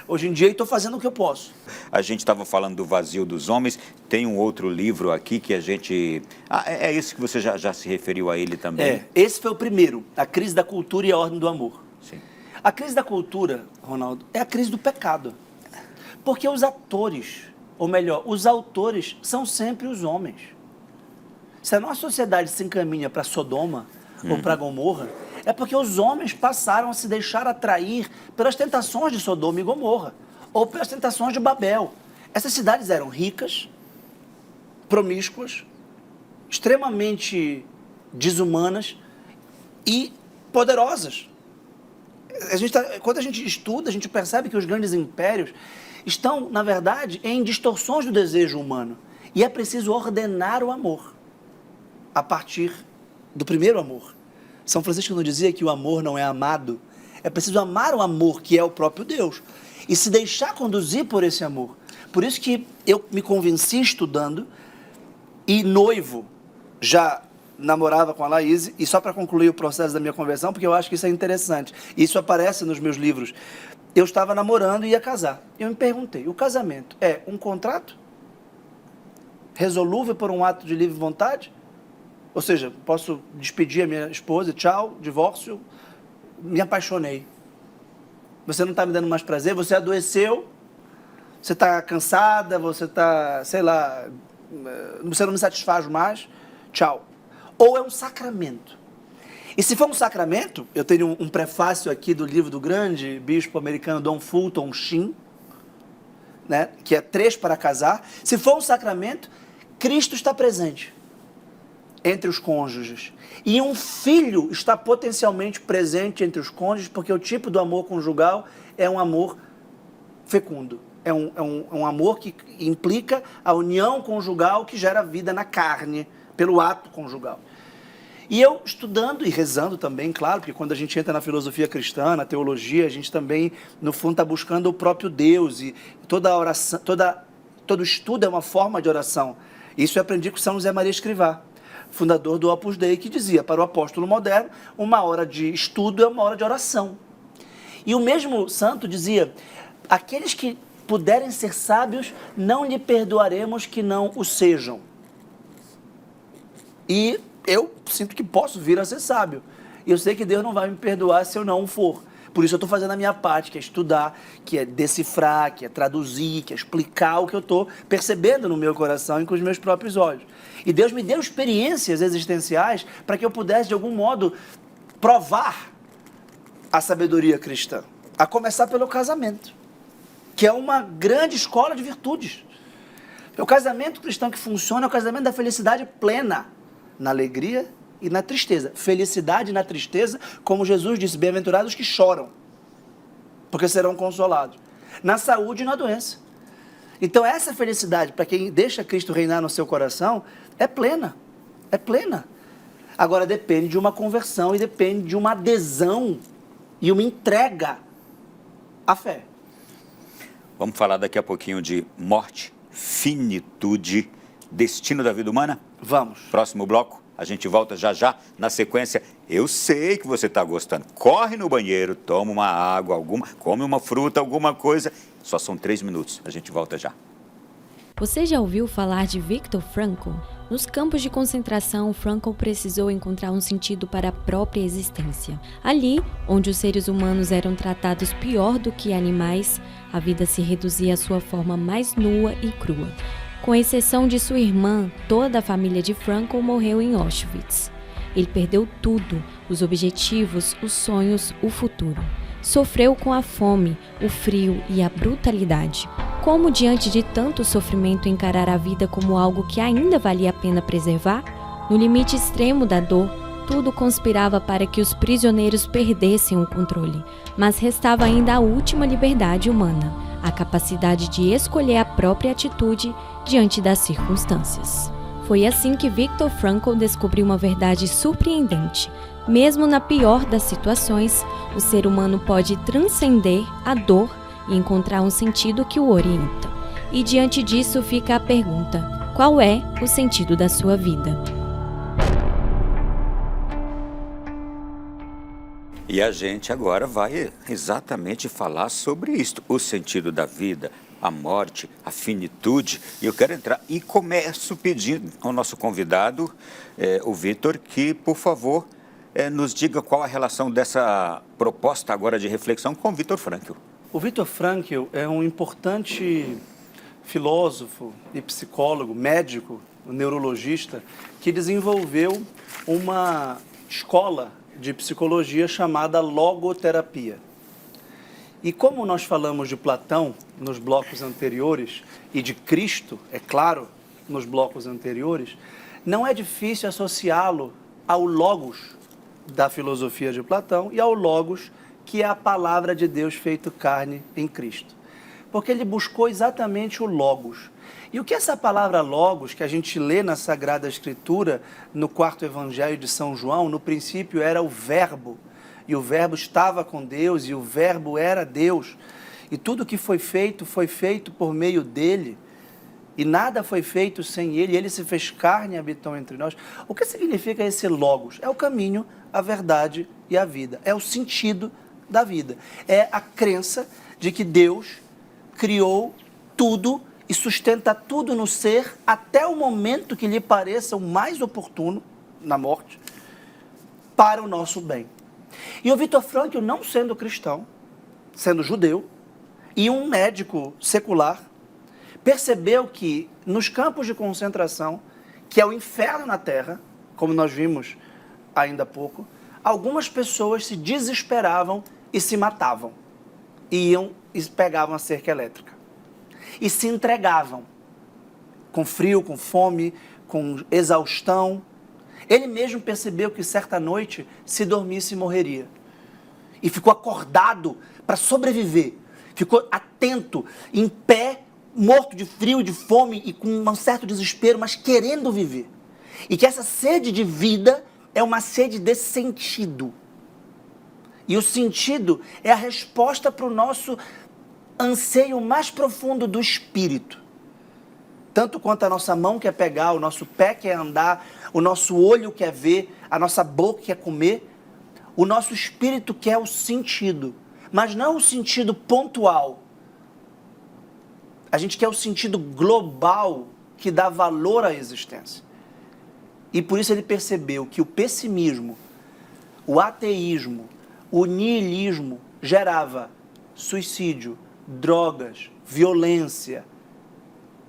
[SPEAKER 2] hoje em dia, e estou fazendo o que eu posso.
[SPEAKER 1] A gente estava falando do vazio dos homens, tem um outro livro aqui que a gente... é isso que você já se referiu a ele também?
[SPEAKER 2] Esse foi o primeiro, a crise da cultura e a ordem do amor.
[SPEAKER 1] Sim.
[SPEAKER 2] A crise da cultura, Ronaldo, é a crise do pecado. Porque os atores, ou melhor, os autores são sempre os homens. Se a nossa sociedade se encaminha para Sodoma ou para Gomorra, é porque os homens passaram a se deixar atrair pelas tentações de Sodoma e Gomorra, ou pelas tentações de Babel. Essas cidades eram ricas, promíscuas, extremamente desumanas e poderosas. Quando a gente estuda, a gente percebe que os grandes impérios estão, na verdade, em distorções do desejo humano. E é preciso ordenar o amor a partir do primeiro amor. São Francisco não dizia que o amor não é amado. É preciso amar o amor, que é o próprio Deus, e se deixar conduzir por esse amor. Por isso que eu me convenci estudando, e noivo, já namorava com a Laís, e só para concluir o processo da minha conversão, porque eu acho que isso é interessante, isso aparece nos meus livros. Eu estava namorando e ia casar. Eu me perguntei, o casamento é um contrato resolúvel por um ato de livre vontade? Ou seja, posso despedir a minha esposa, tchau, divórcio, me apaixonei. Você não está me dando mais prazer, você adoeceu, você está cansada, você está, sei lá, você não me satisfaz mais, tchau. Ou é um sacramento. E se for um sacramento, eu tenho um prefácio aqui do livro do grande bispo americano Don Fulton Sheen, né, que é 3 para casar. Se for um sacramento, Cristo está presente entre os cônjuges. E um filho está potencialmente presente entre os cônjuges, porque o tipo do amor conjugal é um amor fecundo. É um amor que implica a união conjugal que gera vida na carne, pelo ato conjugal. E eu estudando e rezando também, claro, porque quando a gente entra na filosofia cristã, na teologia, a gente também, no fundo, está buscando o próprio Deus, e toda oração, todo estudo é uma forma de oração. Isso eu aprendi com São José Maria Escrivá, fundador do Opus Dei, que dizia, para o apóstolo moderno, uma hora de estudo é uma hora de oração. E o mesmo santo dizia, aqueles que puderem ser sábios, não lhe perdoaremos que não o sejam. E eu sinto que posso vir a ser sábio. E eu sei que Deus não vai me perdoar se eu não o for. Por isso eu estou fazendo a minha parte, que é estudar, que é decifrar, que é traduzir, que é explicar o que eu estou percebendo no meu coração e com os meus próprios olhos. E Deus me deu experiências existenciais para que eu pudesse, de algum modo, provar a sabedoria cristã. A começar pelo casamento, que é uma grande escola de virtudes. O casamento cristão que funciona é o casamento da felicidade plena, na alegria e na tristeza. Felicidade na tristeza, como Jesus disse, bem-aventurados que choram, porque serão consolados. Na saúde e na doença. Então essa felicidade, para quem deixa Cristo reinar no seu coração, é plena. É plena. Agora depende de uma conversão e depende de uma adesão e uma entrega à fé.
[SPEAKER 1] Vamos falar daqui a pouquinho de morte, finitude, destino da vida humana?
[SPEAKER 2] Vamos.
[SPEAKER 1] Próximo bloco, a gente volta já já. Na sequência, eu sei que você está gostando. Corre no banheiro, toma uma água, come uma fruta, alguma coisa. Só são 3 minutos, a gente volta já.
[SPEAKER 3] Você já ouviu falar de Viktor Frankl? Nos campos de concentração, Frankl precisou encontrar um sentido para a própria existência. Ali, onde os seres humanos eram tratados pior do que animais, a vida se reduzia à sua forma mais nua e crua. Com exceção de sua irmã, toda a família de Frankl morreu em Auschwitz. Ele perdeu tudo, os objetivos, os sonhos, o futuro. Sofreu com a fome, o frio e a brutalidade. Como, diante de tanto sofrimento, encarar a vida como algo que ainda valia a pena preservar? No limite extremo da dor, tudo conspirava para que os prisioneiros perdessem o controle, mas restava ainda a última liberdade humana, a capacidade de escolher a própria atitude diante das circunstâncias. Foi assim que Viktor Frankl descobriu uma verdade surpreendente. Mesmo na pior das situações, o ser humano pode transcender a dor e encontrar um sentido que o orienta. E diante disso fica a pergunta: qual é o sentido da sua vida?
[SPEAKER 1] E a gente agora vai exatamente falar sobre isto, o sentido da vida, a morte, a finitude. E eu quero entrar e começo pedindo ao nosso convidado, o Viktor, que, por favor, nos diga qual a relação dessa proposta agora de reflexão com o Viktor Frankl.
[SPEAKER 2] O Viktor Frankl é um importante filósofo e psicólogo, médico, neurologista, que desenvolveu uma escola de psicologia chamada logoterapia. E como nós falamos de Platão nos blocos anteriores e de Cristo, é claro, nos blocos anteriores, não é difícil associá-lo ao logos da filosofia de Platão e ao logos que é a palavra de Deus feito carne em Cristo. Porque ele buscou exatamente o logos. E o que essa palavra logos, que a gente lê na Sagrada Escritura, no 4º Evangelho de São João, no princípio era o Verbo, e o Verbo estava com Deus, e o Verbo era Deus. E tudo que foi feito por meio dele, e nada foi feito sem ele, ele se fez carne e habitou entre nós. O que significa esse logos? É o caminho, a verdade e a vida. É o sentido da vida. É a crença de que Deus criou tudo e sustenta tudo no ser até o momento que lhe pareça o mais oportuno, na morte, para o nosso bem. E o Viktor Frankl, não sendo cristão, sendo judeu e um médico secular, percebeu que nos campos de concentração, que é o inferno na Terra, como nós vimos ainda há pouco, algumas pessoas se desesperavam e se matavam. Iam e pegavam a cerca elétrica. E se entregavam. Com frio, com fome, com exaustão. Ele mesmo percebeu que certa noite, se dormisse, morreria. E ficou acordado para sobreviver. Ficou atento, em pé, morto de frio, de fome e com um certo desespero, mas querendo viver. E que essa sede de vida é uma sede de sentido. E o sentido é a resposta para o nosso anseio mais profundo do espírito. Tanto quanto a nossa mão quer pegar, o nosso pé quer andar, o nosso olho quer ver, a nossa boca quer comer, o nosso espírito quer o sentido, mas não o sentido pontual, A gente quer o sentido global que dá valor à existência. E por isso ele percebeu que o pessimismo, o ateísmo, o niilismo gerava suicídio, drogas, violência,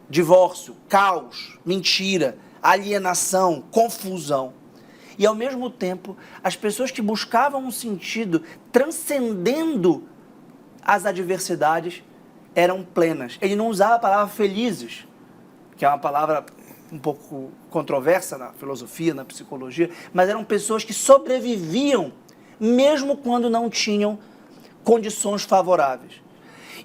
[SPEAKER 2] divórcio, caos, mentira, alienação, confusão. E, ao mesmo tempo, as pessoas que buscavam um sentido transcendendo as adversidades eram plenas. Ele não usava a palavra felizes, que é uma palavra um pouco controversa na filosofia, na psicologia, mas eram pessoas que sobreviviam mesmo quando não tinham condições favoráveis.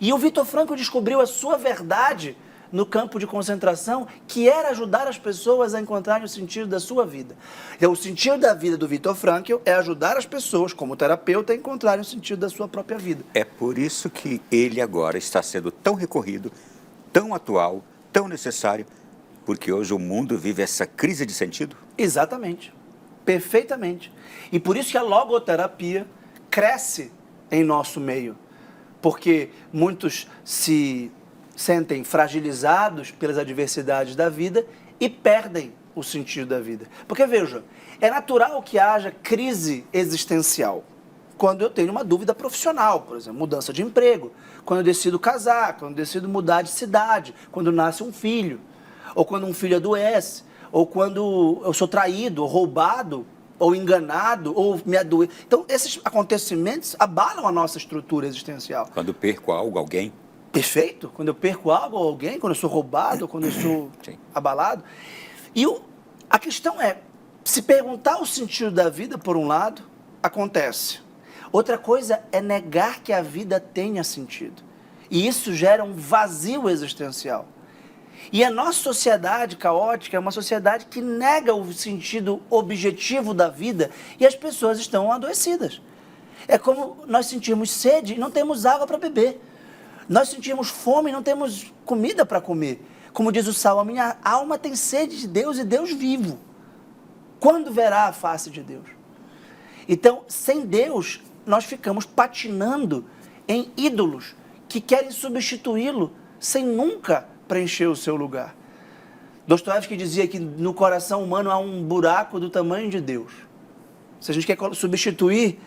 [SPEAKER 2] E o Viktor Frankl descobriu a sua verdade no campo de concentração, que era ajudar as pessoas a encontrarem o sentido da sua vida. Então, o sentido da vida do Viktor Frankl é ajudar as pessoas, como terapeuta, a encontrarem o sentido da sua própria vida.
[SPEAKER 1] É por isso que ele agora está sendo tão recorrido, tão atual, tão necessário, porque hoje o mundo vive essa crise de sentido?
[SPEAKER 2] Exatamente. Perfeitamente. E por isso que a logoterapia cresce em nosso meio. Porque muitos se sentem fragilizados pelas adversidades da vida e perdem o sentido da vida. Porque, veja, é natural que haja crise existencial quando eu tenho uma dúvida profissional, por exemplo, mudança de emprego, quando eu decido casar, quando eu decido mudar de cidade, quando nasce um filho, ou quando um filho adoece, ou quando eu sou traído, ou roubado, ou enganado, ou me adoeço. Então, esses acontecimentos abalam a nossa estrutura existencial.
[SPEAKER 1] Quando perco algo, alguém?
[SPEAKER 2] Perfeito. Quando eu perco algo ou alguém, quando eu sou roubado, quando eu sou
[SPEAKER 1] Sim.
[SPEAKER 2] abalado. E a questão é, se perguntar o sentido da vida, por um lado, acontece. Outra coisa é negar que a vida tenha sentido. E isso gera um vazio existencial. E a nossa sociedade caótica é uma sociedade que nega o sentido objetivo da vida e as pessoas estão adoecidas. É como nós sentimos sede e não temos água para beber. Nós sentimos fome e não temos comida para comer. Como diz o Salmo, a minha alma tem sede de Deus e Deus vivo. Quando verá a face de Deus? Então, sem Deus, nós ficamos patinando em ídolos que querem substituí-lo sem nunca preencher o seu lugar. Dostoiévski dizia que no coração humano há um buraco do tamanho de Deus. Se a gente quer substituir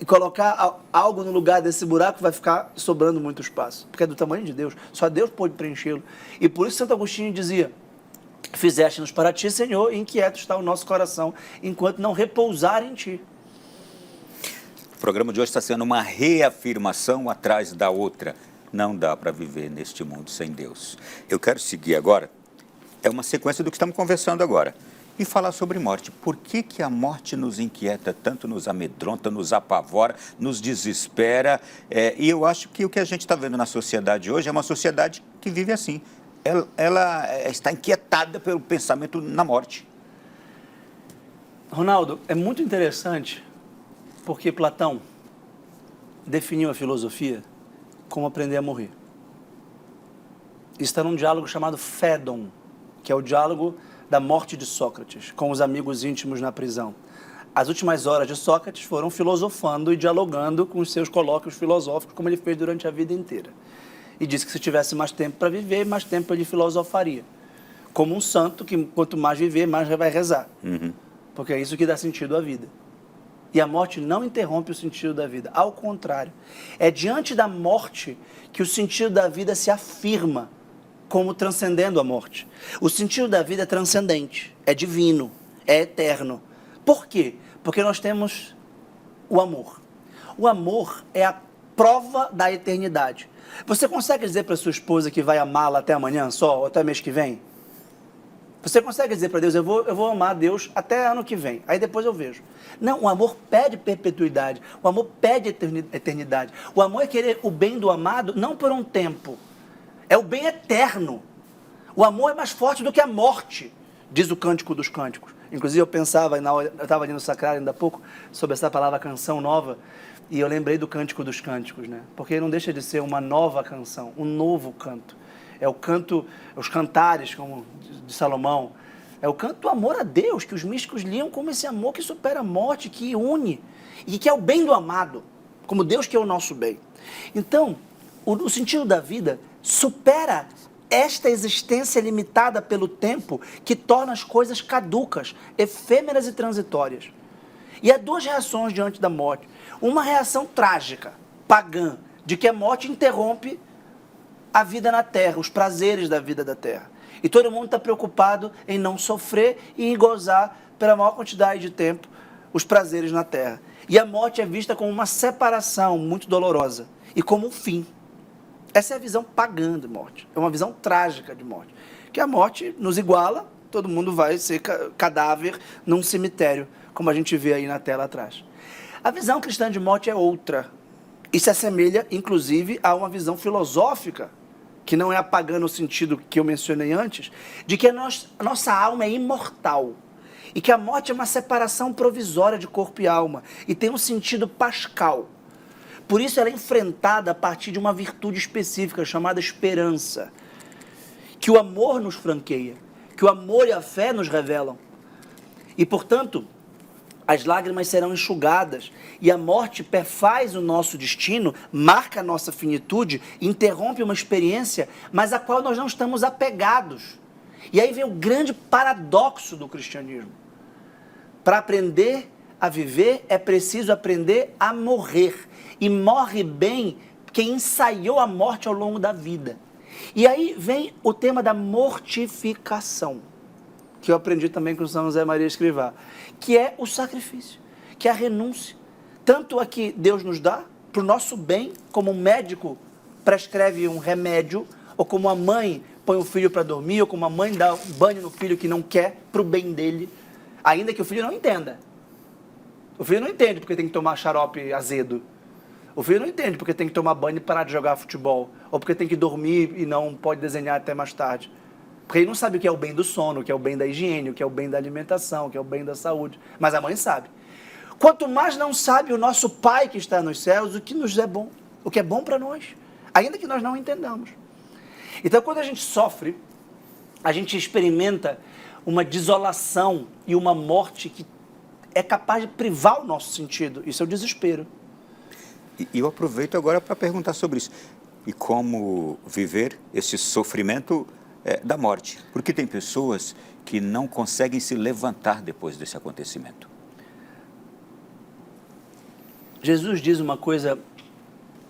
[SPEAKER 2] e colocar algo no lugar desse buraco, vai ficar sobrando muito espaço, porque é do tamanho de Deus. Só Deus pode preenchê-lo. E por isso Santo Agostinho dizia: fizeste-nos para ti, Senhor, e inquieto está o nosso coração, enquanto não repousar em ti.
[SPEAKER 1] O programa de hoje está sendo uma reafirmação atrás da outra. Não dá para viver neste mundo sem Deus. Eu quero seguir agora, é uma sequência do que estamos conversando agora, e falar sobre morte. Por que que a morte nos inquieta tanto, nos amedronta, nos apavora, nos desespera? E eu acho que o que a gente está vendo na sociedade hoje é uma sociedade que vive assim. Ela está inquietada pelo pensamento na morte.
[SPEAKER 2] Ronaldo, é muito interessante porque Platão definiu a filosofia como aprender a morrer. Isso está num diálogo chamado Fédon, que é o diálogo da morte de Sócrates, com os amigos íntimos na prisão. As últimas horas de Sócrates foram filosofando e dialogando com os seus colóquios filosóficos, como ele fez durante a vida inteira. E disse que se tivesse mais tempo para viver, mais tempo ele filosofaria. Como um santo que, quanto mais viver, mais vai rezar.
[SPEAKER 1] Uhum.
[SPEAKER 2] Porque é isso que dá sentido à vida. E a morte não interrompe o sentido da vida. Ao contrário, é diante da morte que o sentido da vida se afirma como transcendendo a morte. O sentido da vida é transcendente, é divino, é eterno. Por quê? Porque nós temos o amor. O amor é a prova da eternidade. Você consegue dizer para sua esposa que vai amá-la até amanhã só, ou até mês que vem? Você consegue dizer para Deus, eu vou amar Deus até ano que vem, aí depois eu vejo. Não, o amor pede perpetuidade, o amor pede eternidade. O amor é querer o bem do amado, não por um tempo, é o bem eterno. O amor é mais forte do que a morte, diz o Cântico dos Cânticos. Inclusive eu pensava, eu estava ali no Sacrário ainda há pouco, sobre essa palavra canção nova, e eu lembrei do Cântico dos Cânticos, né? Porque não deixa de ser uma nova canção, um novo canto. É o canto, os cantares, como de Salomão. É o canto do amor a Deus, que os místicos liam como esse amor que supera a morte, que une, e que é o bem do amado, como Deus que é o nosso bem. Então, o sentido da vida supera esta existência limitada pelo tempo que torna as coisas caducas, efêmeras e transitórias. E há duas reações diante da morte. Uma reação trágica, pagã, de que a morte interrompe a vida na terra, os prazeres da vida da terra. E todo mundo está preocupado em não sofrer e em gozar pela maior quantidade de tempo os prazeres na terra. E a morte é vista como uma separação muito dolorosa e como um fim. Essa é a visão pagã de morte, é uma visão trágica de morte. Que a morte nos iguala, todo mundo vai ser cadáver num cemitério, como a gente vê aí na tela atrás. A visão cristã de morte é outra, e se assemelha, inclusive, a uma visão filosófica, que não é a pagã no sentido que eu mencionei antes, de que a nossa alma é imortal, e que a morte é uma separação provisória de corpo e alma, e tem um sentido pascal. Por isso ela é enfrentada a partir de uma virtude específica, chamada esperança, que o amor nos franqueia, que o amor e a fé nos revelam. E, portanto, as lágrimas serão enxugadas, e a morte perfaz o nosso destino, marca a nossa finitude, interrompe uma experiência, mas a qual nós não estamos apegados. E aí vem o grande paradoxo do cristianismo. Para aprender a viver, é preciso aprender a morrer. E morre bem quem ensaiou a morte ao longo da vida. E aí vem o tema da mortificação, que eu aprendi também com São José Maria Escrivá, que é o sacrifício, que é a renúncia. Tanto a que Deus nos dá, para o nosso bem, como um médico prescreve um remédio, ou como a mãe põe o filho para dormir, ou como a mãe dá um banho no filho que não quer, para o bem dele, ainda que o filho não entenda. O filho não entende porque tem que tomar xarope azedo. O filho não entende porque tem que tomar banho e parar de jogar futebol, ou porque tem que dormir e não pode desenhar até mais tarde. Porque ele não sabe o que é o bem do sono, o que é o bem da higiene, o que é o bem da alimentação, o que é o bem da saúde. Mas a mãe sabe. Quanto mais não sabe o nosso Pai que está nos céus, o que nos é bom, o que é bom para nós, ainda que nós não entendamos. Então, quando a gente sofre, a gente experimenta uma desolação e uma morte que é capaz de privar o nosso sentido. Isso é o desespero.
[SPEAKER 1] E eu aproveito agora para perguntar sobre isso. E como viver esse sofrimento da morte? Porque tem pessoas que não conseguem se levantar depois desse acontecimento.
[SPEAKER 2] Jesus diz uma coisa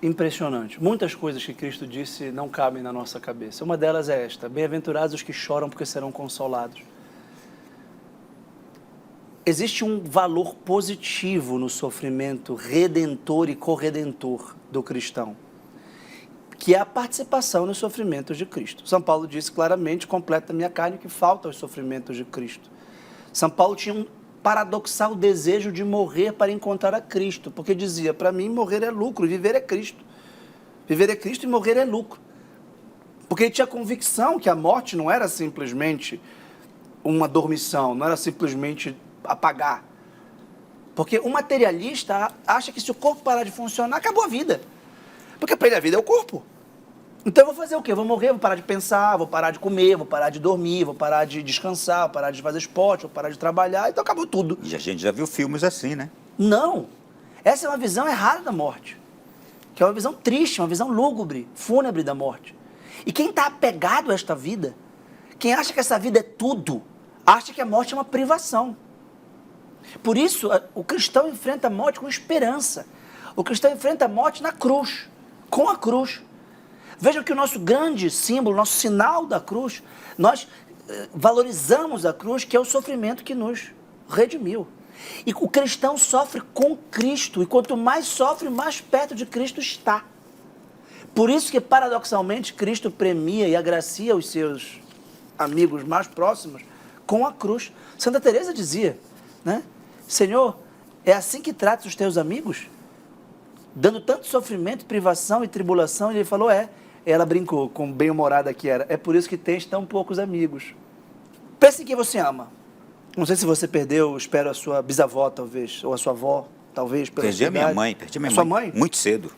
[SPEAKER 2] impressionante. Muitas coisas que Cristo disse não cabem na nossa cabeça. Uma delas é esta: bem-aventurados os que choram porque serão consolados. Existe um valor positivo no sofrimento redentor e corredentor do cristão, que é a participação nos sofrimentos de Cristo. São Paulo disse claramente: completa a minha carne, que falta aos sofrimentos de Cristo. São Paulo tinha um paradoxal desejo de morrer para encontrar a Cristo, porque dizia: para mim morrer é lucro, viver é Cristo. Viver é Cristo e morrer é lucro. Porque ele tinha convicção que a morte não era simplesmente uma dormição, não era simplesmente apagar. Porque o materialista acha que se o corpo parar de funcionar, acabou a vida. Porque para ele a vida é o corpo. Então eu vou fazer o quê? Eu vou morrer, vou parar de pensar, vou parar de comer, vou parar de dormir, vou parar de descansar, vou parar de fazer esporte, vou parar de trabalhar, então acabou tudo.
[SPEAKER 1] E a gente já viu filmes assim, né?
[SPEAKER 2] Não. Essa é uma visão errada da morte. Que é uma visão triste, uma visão lúgubre, fúnebre da morte. E quem está apegado a esta vida, quem acha que essa vida é tudo, acha que a morte é uma privação. Por isso, o cristão enfrenta a morte com esperança. O cristão enfrenta a morte na cruz, com a cruz. Vejam que o nosso grande símbolo, nosso sinal da cruz, nós valorizamos a cruz, que é o sofrimento que nos redimiu. E o cristão sofre com Cristo, e quanto mais sofre, mais perto de Cristo está. Por isso que, paradoxalmente, Cristo premia e agracia os seus amigos mais próximos com a cruz. Santa Teresa dizia, né? Senhor, é assim que tratas os teus amigos? Dando tanto sofrimento, privação e tribulação. E ele falou, Ela brincou, com bem-humorada que era, é por isso que tens tão poucos amigos. Pense em quem você ama. Não sei se você perdeu, espero, a sua bisavó, talvez, ou a sua avó, talvez.
[SPEAKER 1] Perdi a minha mãe,
[SPEAKER 2] Sua mãe?
[SPEAKER 1] Muito cedo.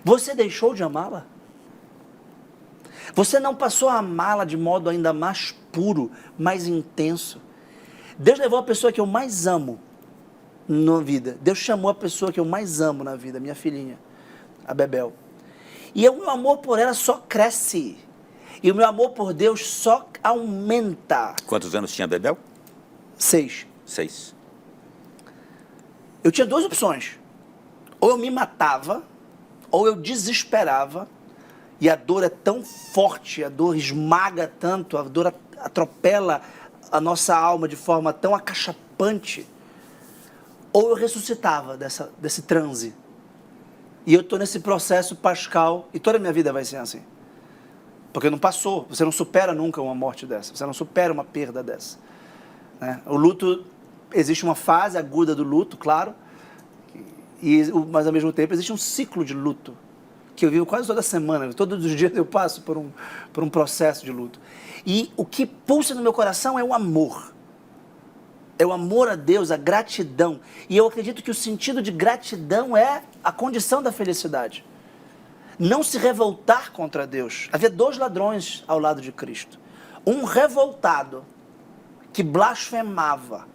[SPEAKER 2] Você deixou de amá-la? Você não passou a amá-la de modo ainda mais puro, mais intenso? Deus levou a pessoa que eu mais amo na vida. Deus chamou a pessoa que eu mais amo na vida, minha filhinha, a Bebel. E o meu amor por ela só cresce. E o meu amor por Deus só aumenta.
[SPEAKER 1] Quantos anos tinha Bebel?
[SPEAKER 2] 6.
[SPEAKER 1] 6.
[SPEAKER 2] Eu tinha 2 opções. Ou eu me matava, ou eu desesperava. E a dor é tão forte, a dor esmaga tanto, a dor atropela a nossa alma de forma tão acachapante. Ou eu ressuscitava desse transe. E eu estou nesse processo pascal, e toda a minha vida vai ser assim. Porque não passou, você não supera nunca uma morte dessa, você não supera uma perda dessa. Né? O luto, existe uma fase aguda do luto, claro, mas ao mesmo tempo existe um ciclo de luto, que eu vivo quase toda semana, todos os dias eu passo por um processo de luto. E o que pulsa no meu coração é o amor. É o amor a Deus, a gratidão. E eu acredito que o sentido de gratidão é a condição da felicidade. Não se revoltar contra Deus. Havia 2 ladrões ao lado de Cristo. Um revoltado, que blasfemava,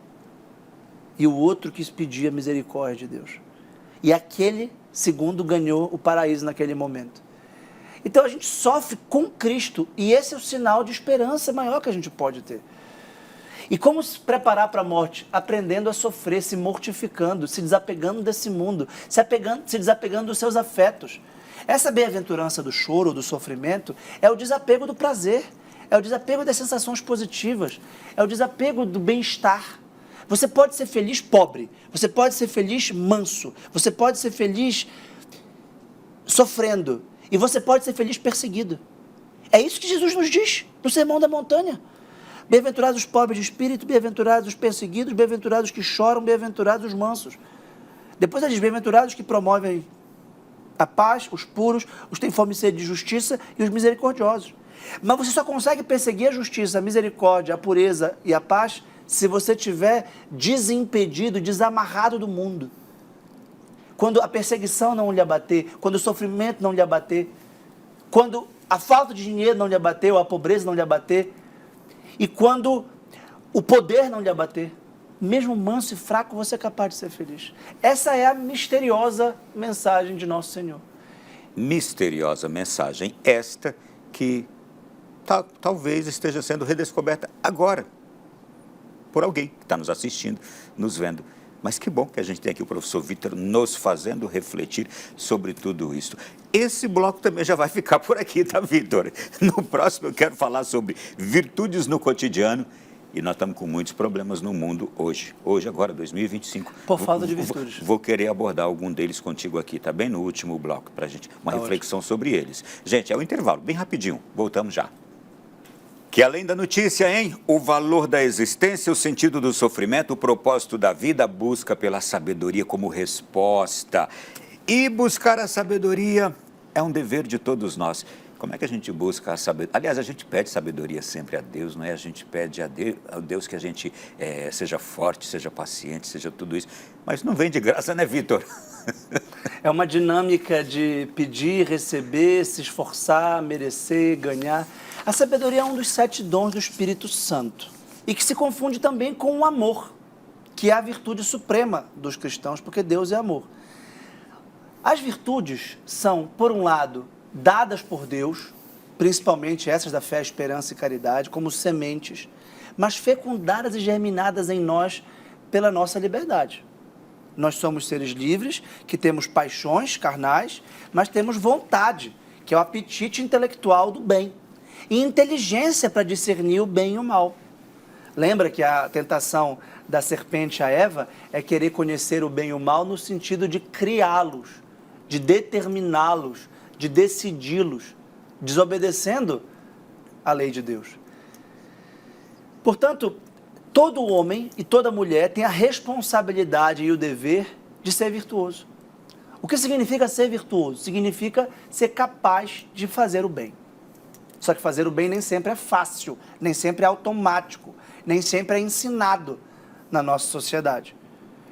[SPEAKER 2] e o outro que pedia misericórdia de Deus. E aquele segundo ganhou o paraíso naquele momento. Então a gente sofre com Cristo, e esse é o sinal de esperança maior que a gente pode ter. E como se preparar para a morte? Aprendendo a sofrer, se mortificando, se desapegando desse mundo, se desapegando dos seus afetos. Essa bem-aventurança do choro, do sofrimento, é o desapego do prazer, é o desapego das sensações positivas, é o desapego do bem-estar. Você pode ser feliz pobre, você pode ser feliz manso, você pode ser feliz sofrendo, e você pode ser feliz perseguido. É isso que Jesus nos diz no Sermão da Montanha. Bem-aventurados os pobres de espírito, bem-aventurados os perseguidos, bem-aventurados que choram, bem-aventurados os mansos. Depois ele diz, bem-aventurados que promovem a paz, os puros, os que têm fome e sede de justiça e os misericordiosos. Mas você só consegue perseguir a justiça, a misericórdia, a pureza e a paz se você estiver desimpedido, desamarrado do mundo. Quando a perseguição não lhe abater, quando o sofrimento não lhe abater, quando a falta de dinheiro não lhe abater, ou a pobreza não lhe abater, e quando o poder não lhe abater, mesmo manso e fraco, você é capaz de ser feliz. Essa é a misteriosa mensagem de nosso Senhor.
[SPEAKER 1] Misteriosa mensagem esta que talvez esteja sendo redescoberta agora por alguém que está nos assistindo, nos vendo. Mas que bom que a gente tem aqui o professor Vitor nos fazendo refletir sobre tudo isso. Esse bloco também já vai ficar por aqui, tá, Vitor? No próximo eu quero falar sobre virtudes no cotidiano. E nós estamos com muitos problemas no mundo hoje, agora, 2025.
[SPEAKER 2] Por falta de virtudes.
[SPEAKER 1] Vou querer abordar algum deles contigo aqui, tá bem no último bloco, para a gente, uma reflexão sobre eles. Gente, é o intervalo, bem rapidinho, voltamos já. Que além da notícia, hein? O valor da existência, o sentido do sofrimento, o propósito da vida, a busca pela sabedoria como resposta. E buscar a sabedoria é um dever de todos nós. Como é que a gente busca a sabedoria? Aliás, a gente pede sabedoria sempre a Deus, não é? A gente pede a Deus que a gente seja forte, seja paciente, seja tudo isso. Mas não vem de graça, né, Vitor?
[SPEAKER 2] É uma dinâmica de pedir, receber, se esforçar, merecer, ganhar. A sabedoria é um dos 7 dons do Espírito Santo. E que se confunde também com o amor, que é a virtude suprema dos cristãos, porque Deus é amor. As virtudes são, por um lado, dadas por Deus, principalmente essas da fé, esperança e caridade, como sementes, mas fecundadas e germinadas em nós pela nossa liberdade. Nós somos seres livres, que temos paixões carnais, mas temos vontade, que é o apetite intelectual do bem, e inteligência para discernir o bem e o mal. Lembra que a tentação da serpente a Eva é querer conhecer o bem e o mal no sentido de criá-los, de determiná-los, de decidi-los, desobedecendo a lei de Deus. Portanto, todo homem e toda mulher tem a responsabilidade e o dever de ser virtuoso. O que significa ser virtuoso? Significa ser capaz de fazer o bem. Só que fazer o bem nem sempre é fácil, nem sempre é automático, nem sempre é ensinado na nossa sociedade.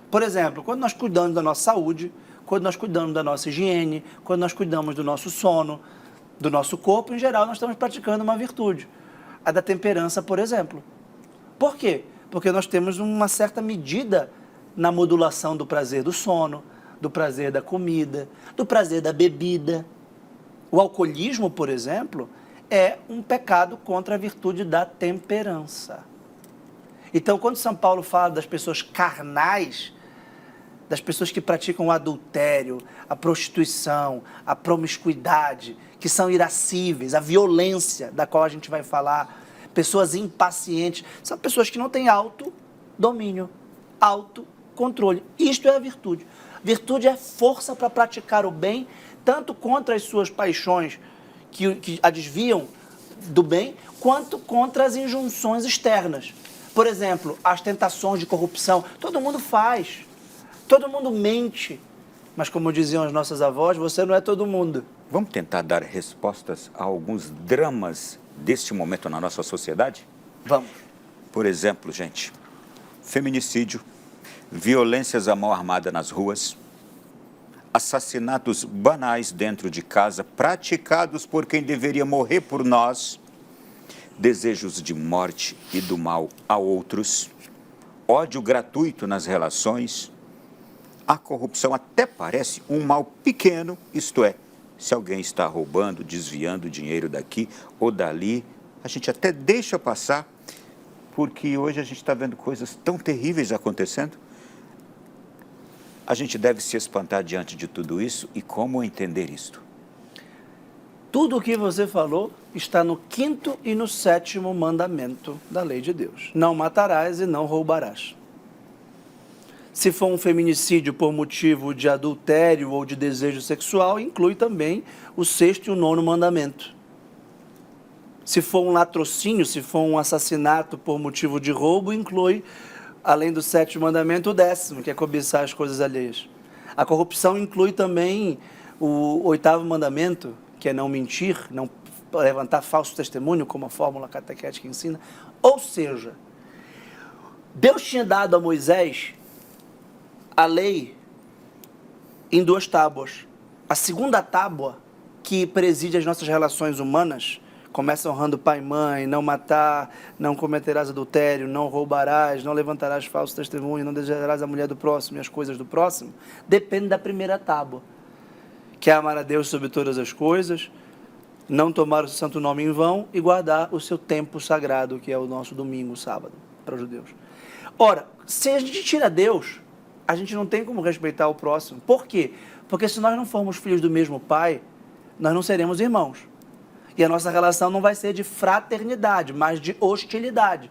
[SPEAKER 2] Por exemplo, quando nós cuidamos da nossa saúde, quando nós cuidamos da nossa higiene, quando nós cuidamos do nosso sono, do nosso corpo, em geral, nós estamos praticando uma virtude, a da temperança, por exemplo. Por quê? Porque nós temos uma certa medida na modulação do prazer do sono, do prazer da comida, do prazer da bebida. O alcoolismo, por exemplo, é um pecado contra a virtude da temperança. Então, quando São Paulo fala das pessoas carnais, das pessoas que praticam o adultério, a prostituição, a promiscuidade, que são irascíveis, a violência da qual a gente vai falar, pessoas impacientes, são pessoas que não têm autodomínio, autocontrole. Isto é a virtude. Virtude é força para praticar o bem, tanto contra as suas paixões que a desviam do bem, quanto contra as injunções externas. Por exemplo, as tentações de corrupção, todo mundo faz, todo mundo mente, mas como diziam as nossas avós, você não é todo mundo.
[SPEAKER 1] Vamos tentar dar respostas a alguns dramas deste momento na nossa sociedade?
[SPEAKER 2] Vamos.
[SPEAKER 1] Por exemplo, gente, feminicídio, violências à mão armada nas ruas, assassinatos banais dentro de casa, praticados por quem deveria morrer por nós, desejos de morte e do mal a outros, ódio gratuito nas relações. A corrupção até parece um mal pequeno, isto é, se alguém está roubando, desviando dinheiro daqui ou dali, a gente até deixa passar, porque hoje a gente está vendo coisas tão terríveis acontecendo. A gente deve se espantar diante de tudo isso e como entender isto?
[SPEAKER 2] Tudo o que você falou está no 5º e no 7º mandamento da lei de Deus. Não matarás e não roubarás. Se for um feminicídio por motivo de adultério ou de desejo sexual, inclui também o 6º e o 9º mandamento. Se for um latrocínio, se for um assassinato por motivo de roubo, inclui, além do 7º mandamento, o 10º, que é cobiçar as coisas alheias. A corrupção inclui também o 8º mandamento, que é não mentir, não levantar falso testemunho, como a fórmula catequética ensina. Ou seja, Deus tinha dado a Moisés a lei em 2 tábuas. A segunda tábua, que preside as nossas relações humanas, começa honrando pai e mãe, não matar, não cometerás adultério, não roubarás, não levantarás falso testemunho, não desejarás a mulher do próximo e as coisas do próximo, depende da primeira tábua, que é amar a Deus sobre todas as coisas, não tomar o santo nome em vão e guardar o seu tempo sagrado, que é o nosso domingo, o sábado, para os judeus. Ora, se a gente tira Deus, a gente não tem como respeitar o próximo. Por quê? Porque se nós não formos filhos do mesmo pai, nós não seremos irmãos. E a nossa relação não vai ser de fraternidade, mas de hostilidade.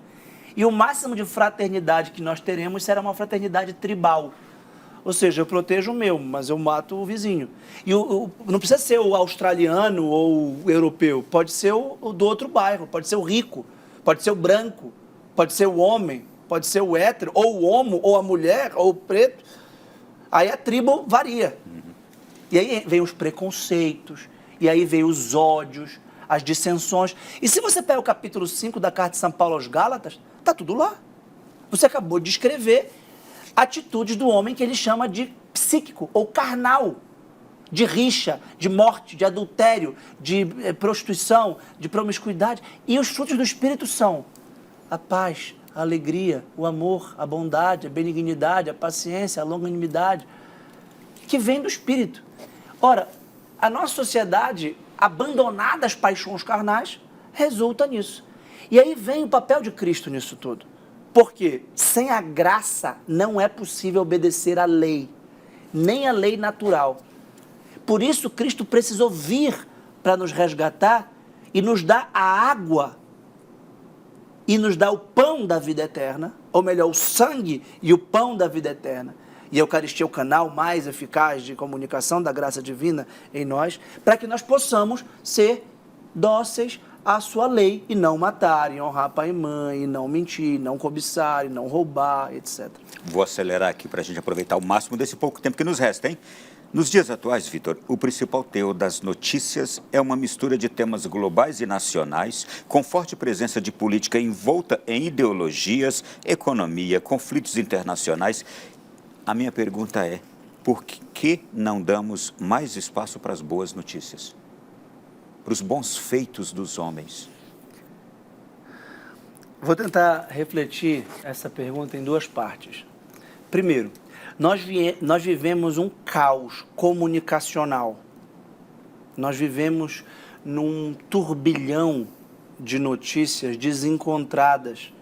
[SPEAKER 2] E o máximo de fraternidade que nós teremos será uma fraternidade tribal. Ou seja, eu protejo o meu, mas eu mato o vizinho. E não precisa ser o australiano ou o europeu, pode ser o do outro bairro, pode ser o rico, pode ser o branco, pode ser o homem, pode ser o hétero, ou o homo, ou a mulher, ou o preto. Aí a tribo varia. E aí vem os preconceitos, e aí vem os ódios, as dissensões. E se você pega o capítulo 5 da carta de São Paulo aos Gálatas, está tudo lá. Você acabou de escrever atitudes do homem que ele chama de psíquico ou carnal, de rixa, de morte, de adultério, de prostituição, de promiscuidade. E os frutos do Espírito são a paz, a alegria, o amor, a bondade, a benignidade, a paciência, a longanimidade, que vem do Espírito. Ora, a nossa sociedade, abandonada às paixões carnais, resulta nisso. E aí vem o papel de Cristo nisso tudo. Porque sem a graça não é possível obedecer à lei, nem à lei natural. Por isso Cristo precisou vir para nos resgatar e nos dar a água e nos dar o pão da vida eterna, ou melhor, o sangue e o pão da vida eterna. E a Eucaristia é o canal mais eficaz de comunicação da graça divina em nós, para que nós possamos ser dóceis à sua lei e não matar, e honrar pai e mãe, e não mentir, não cobiçar, e não roubar, etc.
[SPEAKER 1] Vou acelerar aqui para a gente aproveitar o máximo desse pouco tempo que nos resta, hein? Nos dias atuais, Vitor, o principal teor das notícias é uma mistura de temas globais e nacionais, com forte presença de política envolta em ideologias, economia, conflitos internacionais. A minha pergunta é, por que não damos mais espaço para as boas notícias? Para os bons feitos dos homens?
[SPEAKER 2] Vou tentar refletir essa pergunta em 2 partes. Primeiro, nós vivemos um caos comunicacional. Nós vivemos num turbilhão de notícias desencontradas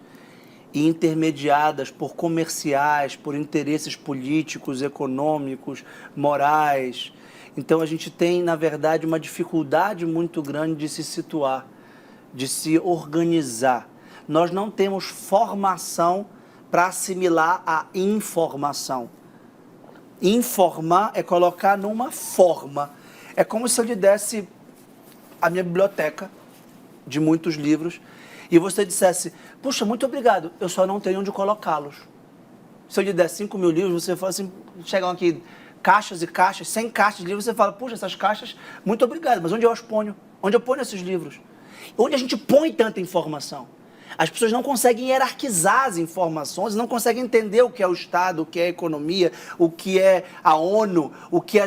[SPEAKER 2] e intermediadas por comerciais, por interesses políticos, econômicos, morais. Então a gente tem, na verdade, uma dificuldade muito grande de se situar, de se organizar. Nós não temos formação para assimilar a informação. Informar é colocar numa forma. É como se eu lhe desse a minha biblioteca de muitos livros e você dissesse, puxa, muito obrigado, eu só não tenho onde colocá-los. Se eu lhe der 5 mil livros, você fala assim, chegam aqui caixas e caixas, 100 caixas de livros, você fala, puxa, essas caixas, muito obrigado, mas onde eu as ponho? Onde eu ponho esses livros? Onde a gente põe tanta informação? As pessoas não conseguem hierarquizar as informações, não conseguem entender o que é o Estado, o que é a economia, o que é a ONU, o que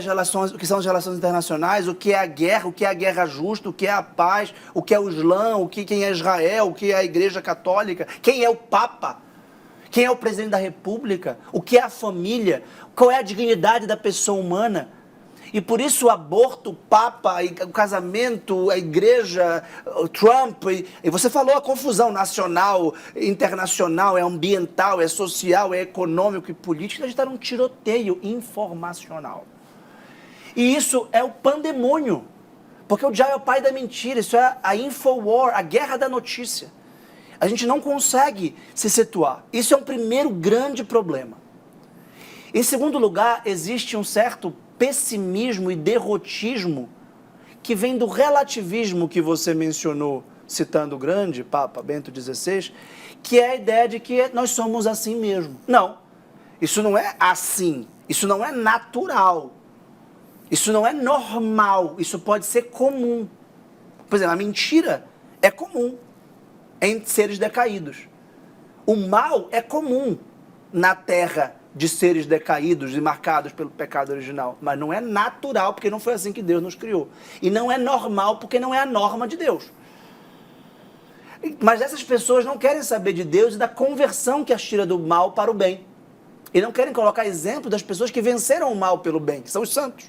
[SPEAKER 2] são as relações internacionais, o que é a guerra justa, o que é a paz, o que é o Islã, quem é Israel, o que é a Igreja Católica, quem é o Papa, quem é o presidente da República, o que é a família, qual é a dignidade da pessoa humana. E por isso o aborto, o Papa, o casamento, a igreja, o Trump, e você falou a confusão nacional, internacional, é ambiental, é social, é econômico e político, a gente está num tiroteio informacional. E isso é o pandemônio, porque o diabo é o pai da mentira, isso é a Infowar, a guerra da notícia. A gente não consegue se situar. Isso é um primeiro grande problema. Em segundo lugar, existe um certo pessimismo e derrotismo que vem do relativismo que você mencionou, citando o grande Papa Bento XVI, que é a ideia de que nós somos assim mesmo. Não, isso não é assim, isso não é natural, isso não é normal, isso pode ser comum. Por exemplo, a mentira é comum em seres decaídos. O mal é comum na Terra de seres decaídos e marcados pelo pecado original. Mas não é natural, porque não foi assim que Deus nos criou. E não é normal, porque não é a norma de Deus. Mas essas pessoas não querem saber de Deus e da conversão que as tira do mal para o bem. E não querem colocar exemplo das pessoas que venceram o mal pelo bem, que são os santos.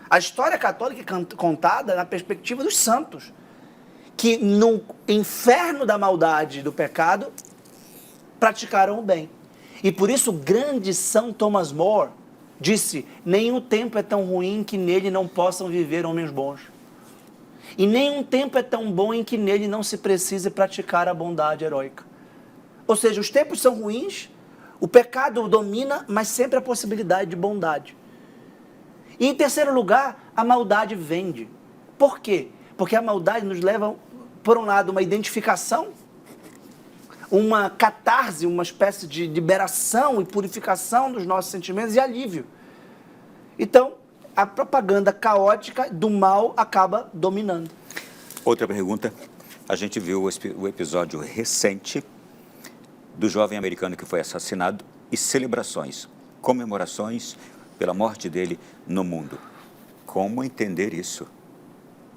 [SPEAKER 2] A história católica é contada na perspectiva dos santos, que no inferno da maldade e do pecado praticaram o bem. E por isso o grande São Thomas More disse, nenhum tempo é tão ruim que nele não possam viver homens bons. E nenhum tempo é tão bom em que nele não se precise praticar a bondade heróica. Ou seja, os tempos são ruins, o pecado domina, mas sempre a possibilidade de bondade. E em terceiro lugar, a maldade vende. Por quê? Porque a maldade nos leva, por um lado, uma identificação, uma catarse, uma espécie de liberação e purificação dos nossos sentimentos e alívio. Então, a propaganda caótica do mal acaba dominando.
[SPEAKER 1] Outra pergunta, a gente viu o episódio recente do jovem americano que foi assassinado e celebrações, comemorações pela morte dele no mundo. Como entender isso?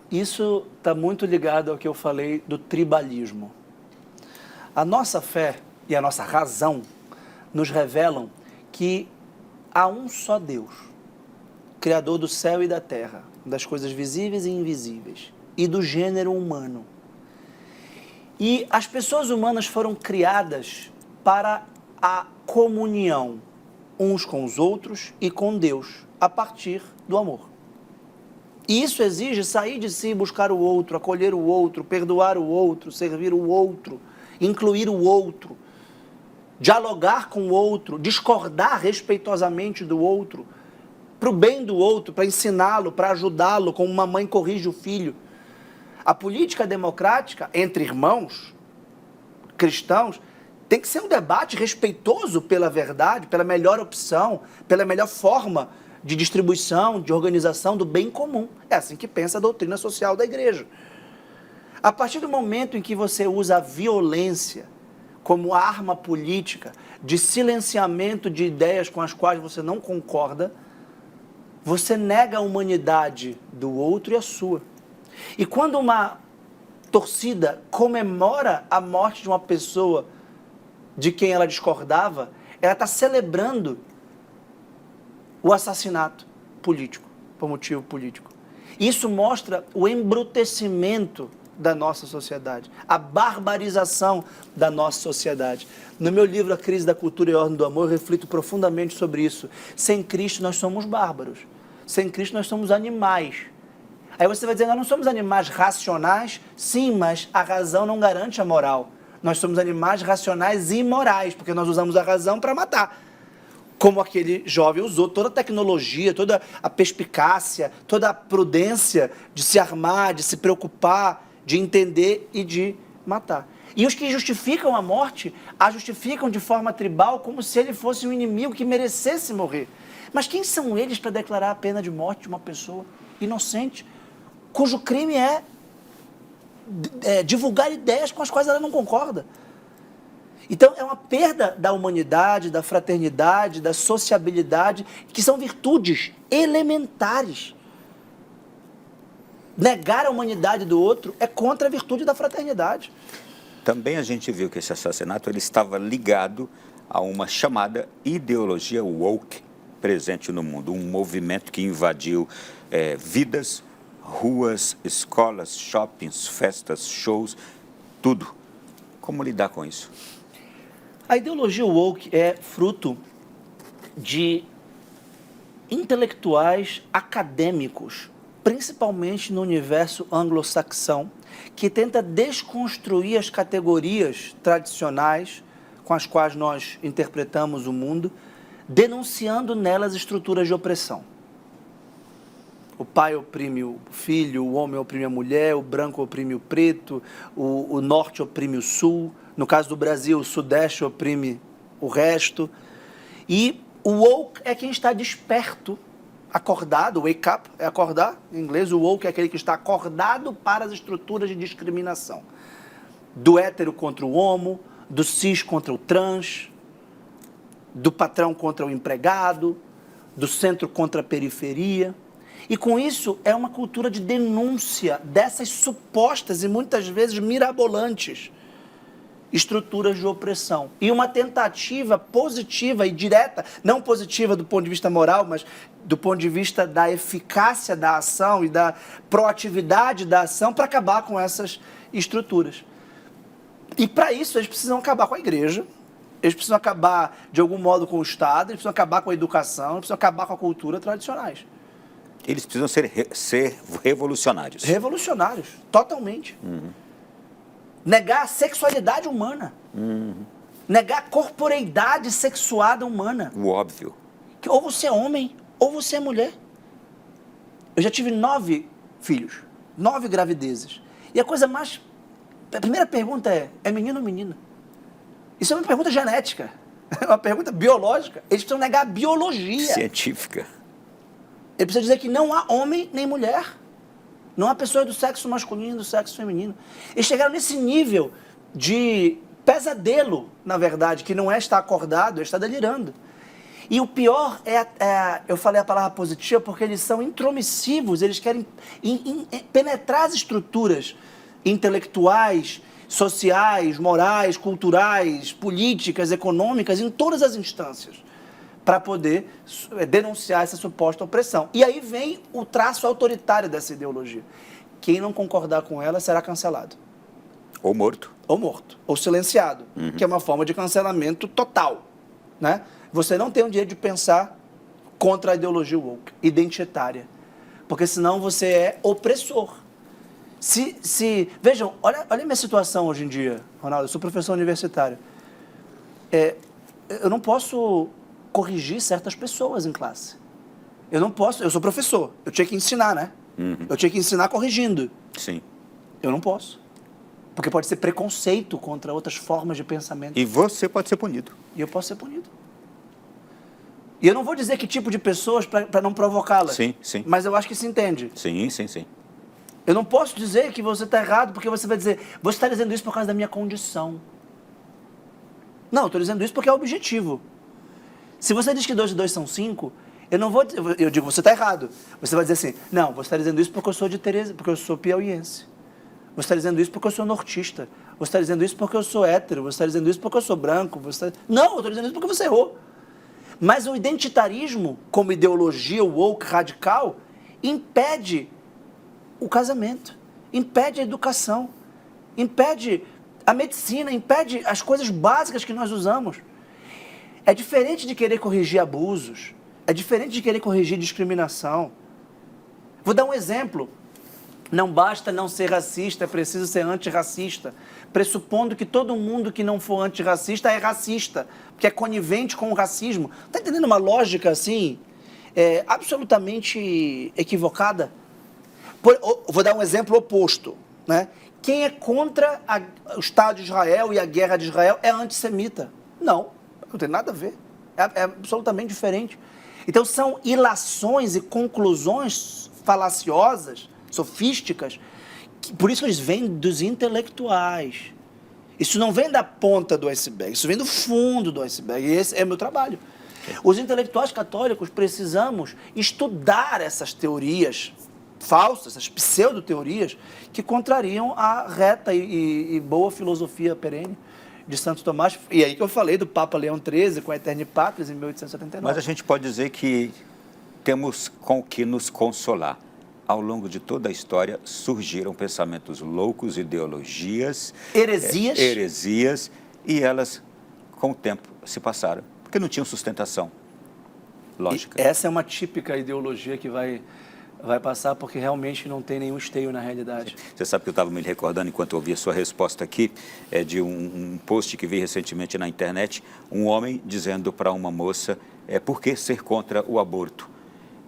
[SPEAKER 2] Isso está muito ligado ao que eu falei do tribalismo. A nossa fé e a nossa razão nos revelam que há um só Deus, Criador do céu e da terra, das coisas visíveis e invisíveis, e do gênero humano. E as pessoas humanas foram criadas para a comunhão uns com os outros e com Deus, a partir do amor. E isso exige sair de si, buscar o outro, acolher o outro, perdoar o outro, servir o outro, incluir o outro, dialogar com o outro, discordar respeitosamente do outro, para o bem do outro, para ensiná-lo, para ajudá-lo, como uma mãe corrige o filho. A política democrática entre irmãos cristãos tem que ser um debate respeitoso pela verdade, pela melhor opção, pela melhor forma de distribuição, de organização do bem comum. É assim que pensa a doutrina social da igreja. A partir do momento em que você usa a violência como arma política de silenciamento de ideias com as quais você não concorda, você nega a humanidade do outro e a sua. E quando uma torcida comemora a morte de uma pessoa de quem ela discordava, ela está celebrando o assassinato político, por motivo político. Isso mostra o embrutecimento da nossa sociedade, a barbarização da nossa sociedade. No meu livro A Crise da Cultura e a Ordem do Amor, eu reflito profundamente sobre isso. Sem Cristo nós somos bárbaros. Sem Cristo nós somos animais. Aí você vai dizer, nós não somos animais racionais? Sim, mas a razão não garante a moral. Nós somos animais racionais e imorais, porque nós usamos a razão para matar. Como aquele jovem usou toda a tecnologia, toda a perspicácia, toda a prudência de se armar, de se preocupar, de entender e de matar. E os que justificam a morte, a justificam de forma tribal, como se ele fosse um inimigo que merecesse morrer. Mas quem são eles para declarar a pena de morte de uma pessoa inocente, cujo crime é divulgar ideias com as quais ela não concorda? Então, é uma perda da humanidade, da fraternidade, da sociabilidade, que são virtudes elementares. Negar a humanidade do outro é contra a virtude da fraternidade.
[SPEAKER 1] Também a gente viu que esse assassinato ele estava ligado a uma chamada ideologia woke presente no mundo, um movimento que invadiu vidas, ruas, escolas, shoppings, festas, shows, tudo. Como lidar com isso?
[SPEAKER 2] A ideologia woke é fruto de intelectuais acadêmicos, principalmente no universo anglo-saxão, que tenta desconstruir as categorias tradicionais com as quais nós interpretamos o mundo, denunciando nelas estruturas de opressão. O pai oprime o filho, o homem oprime a mulher, o branco oprime o preto, o norte oprime o sul. No caso do Brasil, o sudeste oprime o resto. E o woke é quem está desperto, acordado. Wake up é acordar. Em inglês, o woke é aquele que está acordado para as estruturas de discriminação. Do hétero contra o homo, do cis contra o trans, do patrão contra o empregado, do centro contra a periferia. E com isso é uma cultura de denúncia dessas supostas e muitas vezes mirabolantes estruturas de opressão. E uma tentativa positiva e direta, não positiva do ponto de vista moral, mas do ponto de vista da eficácia da ação e da proatividade da ação para acabar com essas estruturas. E para isso eles precisam acabar com a igreja, eles precisam acabar de algum modo com o Estado, eles precisam acabar com a educação, eles precisam acabar com a cultura tradicionais.
[SPEAKER 1] Eles precisam ser revolucionários.
[SPEAKER 2] Revolucionários, totalmente. Negar a sexualidade humana. Negar a corporeidade sexuada humana.
[SPEAKER 1] O óbvio.
[SPEAKER 2] Que ou você é homem, ou você é mulher. Eu já tive 9 filhos, 9 gravidezes. E a coisa mais... A primeira pergunta é menino ou menina? Isso é uma pergunta genética. É uma pergunta biológica. Eles precisam negar a biologia.
[SPEAKER 1] Científica.
[SPEAKER 2] Ele precisa dizer que não há homem nem mulher. Não há pessoas do sexo masculino e do sexo feminino. Eles chegaram nesse nível de pesadelo, na verdade, que não é estar acordado, é estar delirando. E o pior eu falei a palavra positiva porque eles são intromissivos, eles querem penetrar as estruturas intelectuais, sociais, morais, culturais, políticas, econômicas, em todas as instâncias, para poder denunciar essa suposta opressão. E aí vem o traço autoritário dessa ideologia. Quem não concordar com ela será cancelado.
[SPEAKER 1] Ou morto.
[SPEAKER 2] Ou morto. Ou silenciado, que é uma forma de cancelamento total. Né? Você não tem o direito de pensar contra a ideologia woke, identitária. Porque senão você é opressor. Vejam, olha a minha situação hoje em dia, Ronaldo. Eu sou professor universitário. Eu não posso corrigir certas pessoas em classe. Eu não posso, eu sou professor, eu tinha que ensinar, né? Eu tinha que ensinar corrigindo.
[SPEAKER 1] Sim.
[SPEAKER 2] Eu não posso. Porque pode ser preconceito contra outras formas de pensamento.
[SPEAKER 1] E você pode ser punido.
[SPEAKER 2] E eu posso ser punido. E eu não vou dizer que tipo de pessoas para não provocá-las.
[SPEAKER 1] Sim, sim.
[SPEAKER 2] Mas eu acho que se entende.
[SPEAKER 1] Sim, sim, sim.
[SPEAKER 2] Eu não posso dizer que você está errado, porque você vai dizer, você está dizendo isso por causa da minha condição. Não, eu estou dizendo isso porque é objetivo. Se você diz que 2 e 2 são 5, eu digo, você está errado. Você vai dizer assim, não, você está dizendo isso porque eu sou de Tereza, porque eu sou piauiense. Você está dizendo isso porque eu sou nortista. Você está dizendo isso porque eu sou hétero. Você está dizendo isso porque eu sou branco. Não, eu estou dizendo isso porque você errou. Mas o identitarismo, como ideologia woke radical, impede o casamento, impede a educação, impede a medicina, impede as coisas básicas que nós usamos. É diferente de querer corrigir abusos, é diferente de querer corrigir discriminação. Vou dar um exemplo. Não basta não ser racista, é preciso ser antirracista, pressupondo que todo mundo que não for antirracista é racista, que é conivente com o racismo. Está entendendo uma lógica assim, absolutamente equivocada? Vou dar um exemplo oposto, né? Quem é contra o Estado de Israel e a guerra de Israel é antissemita. Não tem nada a ver, é absolutamente diferente. Então são ilações e conclusões falaciosas, sofísticas, por isso que eles vêm dos intelectuais. Isso não vem da ponta do iceberg, isso vem do fundo do iceberg, e esse é o meu trabalho. Os intelectuais católicos precisamos estudar essas teorias falsas, essas pseudo-teorias que contrariam a reta e boa filosofia perene de Santo Tomás. E aí que eu falei do Papa Leão XIII com a Aeterni Patris em 1879.
[SPEAKER 1] Mas a gente pode dizer que temos com o que nos consolar. Ao longo de toda a história, surgiram pensamentos loucos, ideologias, heresias, e elas, com o tempo, se passaram, porque não tinham sustentação lógica.
[SPEAKER 2] E essa é uma típica ideologia que vai passar, porque realmente não tem nenhum esteio na realidade.
[SPEAKER 1] Você sabe que eu estava me recordando, enquanto eu ouvia a sua resposta aqui, de um post que vi recentemente na internet, um homem dizendo para uma moça, por que ser contra o aborto?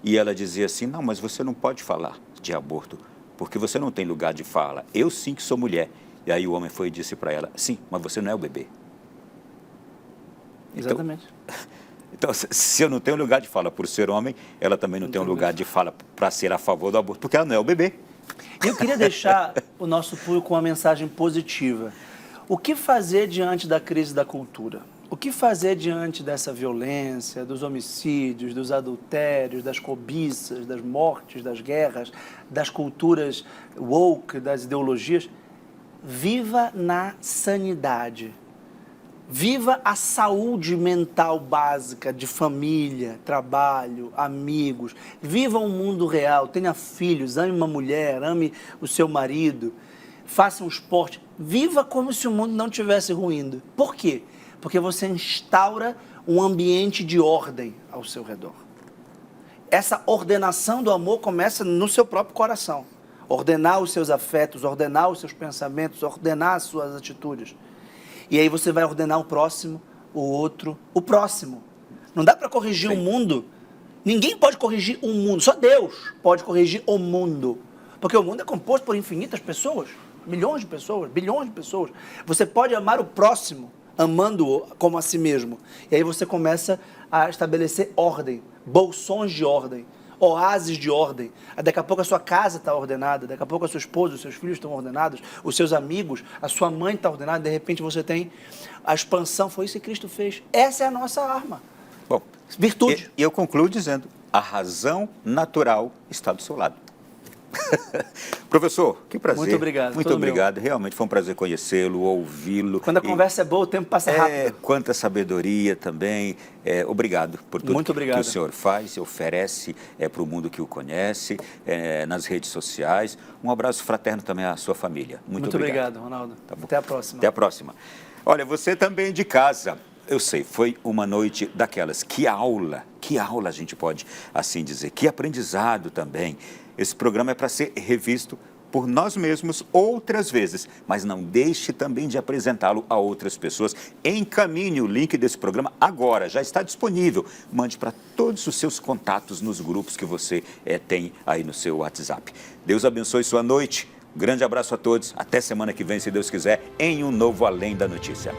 [SPEAKER 1] E ela dizia assim, não, mas você não pode falar de aborto, porque você não tem lugar de fala. Eu sim que sou mulher. E aí o homem foi e disse para ela, sim, mas você não é o bebê.
[SPEAKER 2] Exatamente.
[SPEAKER 1] Então, se eu não tenho lugar de fala por ser homem, ela também não tem um lugar de fala para ser a favor do aborto, porque ela não é o bebê.
[SPEAKER 2] Eu queria deixar o nosso público com uma mensagem positiva. O que fazer diante da crise da cultura? O que fazer diante dessa violência, dos homicídios, dos adultérios, das cobiças, das mortes, das guerras, das culturas woke, das ideologias? Viva na sanidade. Viva a saúde mental básica de família, trabalho, amigos. Viva um mundo real, tenha filhos, ame uma mulher, ame o seu marido, faça um esporte. Viva como se o mundo não estivesse ruindo. Por quê? Porque você instaura um ambiente de ordem ao seu redor. Essa ordenação do amor começa no seu próprio coração. Ordenar os seus afetos, ordenar os seus pensamentos, ordenar as suas atitudes. E aí você vai ordenar o próximo, o outro, o próximo. Não dá para corrigir o mundo. Ninguém pode corrigir um mundo, só Deus pode corrigir o mundo. Porque o mundo é composto por infinitas pessoas, milhões de pessoas, bilhões de pessoas. Você pode amar o próximo, amando-o como a si mesmo. E aí você começa a estabelecer ordem, bolsões de ordem, oásis de ordem. Daqui a pouco a sua casa está ordenada, daqui a pouco a sua esposa, os seus filhos estão ordenados, os seus amigos, a sua mãe está ordenada, de repente você tem a expansão, foi isso que Cristo fez. Essa é a nossa arma.
[SPEAKER 1] Bom,
[SPEAKER 2] virtude.
[SPEAKER 1] E eu concluo dizendo, a razão natural está do seu lado. Professor, que prazer.
[SPEAKER 2] Muito obrigado.
[SPEAKER 1] Muito obrigado. Realmente foi um prazer conhecê-lo, ouvi-lo.
[SPEAKER 2] Quando a conversa é boa, o tempo passa rápido.
[SPEAKER 1] Quanta sabedoria também. Obrigado por tudo que o senhor faz e oferece para o mundo que o conhece, nas redes sociais. Um abraço fraterno também à sua família. Muito
[SPEAKER 2] obrigado, Ronaldo.
[SPEAKER 1] Tá bom.
[SPEAKER 2] Até a próxima.
[SPEAKER 1] Até a próxima. Olha, você também de casa. Eu sei, foi uma noite daquelas. Que aula a gente pode assim dizer. Que aprendizado também. Esse programa é para ser revisto por nós mesmos outras vezes, mas não deixe também de apresentá-lo a outras pessoas. Encaminhe o link desse programa agora, já está disponível. Mande para todos os seus contatos nos grupos que você tem aí no seu WhatsApp. Deus abençoe sua noite. Um grande abraço a todos. Até semana que vem, se Deus quiser, em um novo Além da Notícia.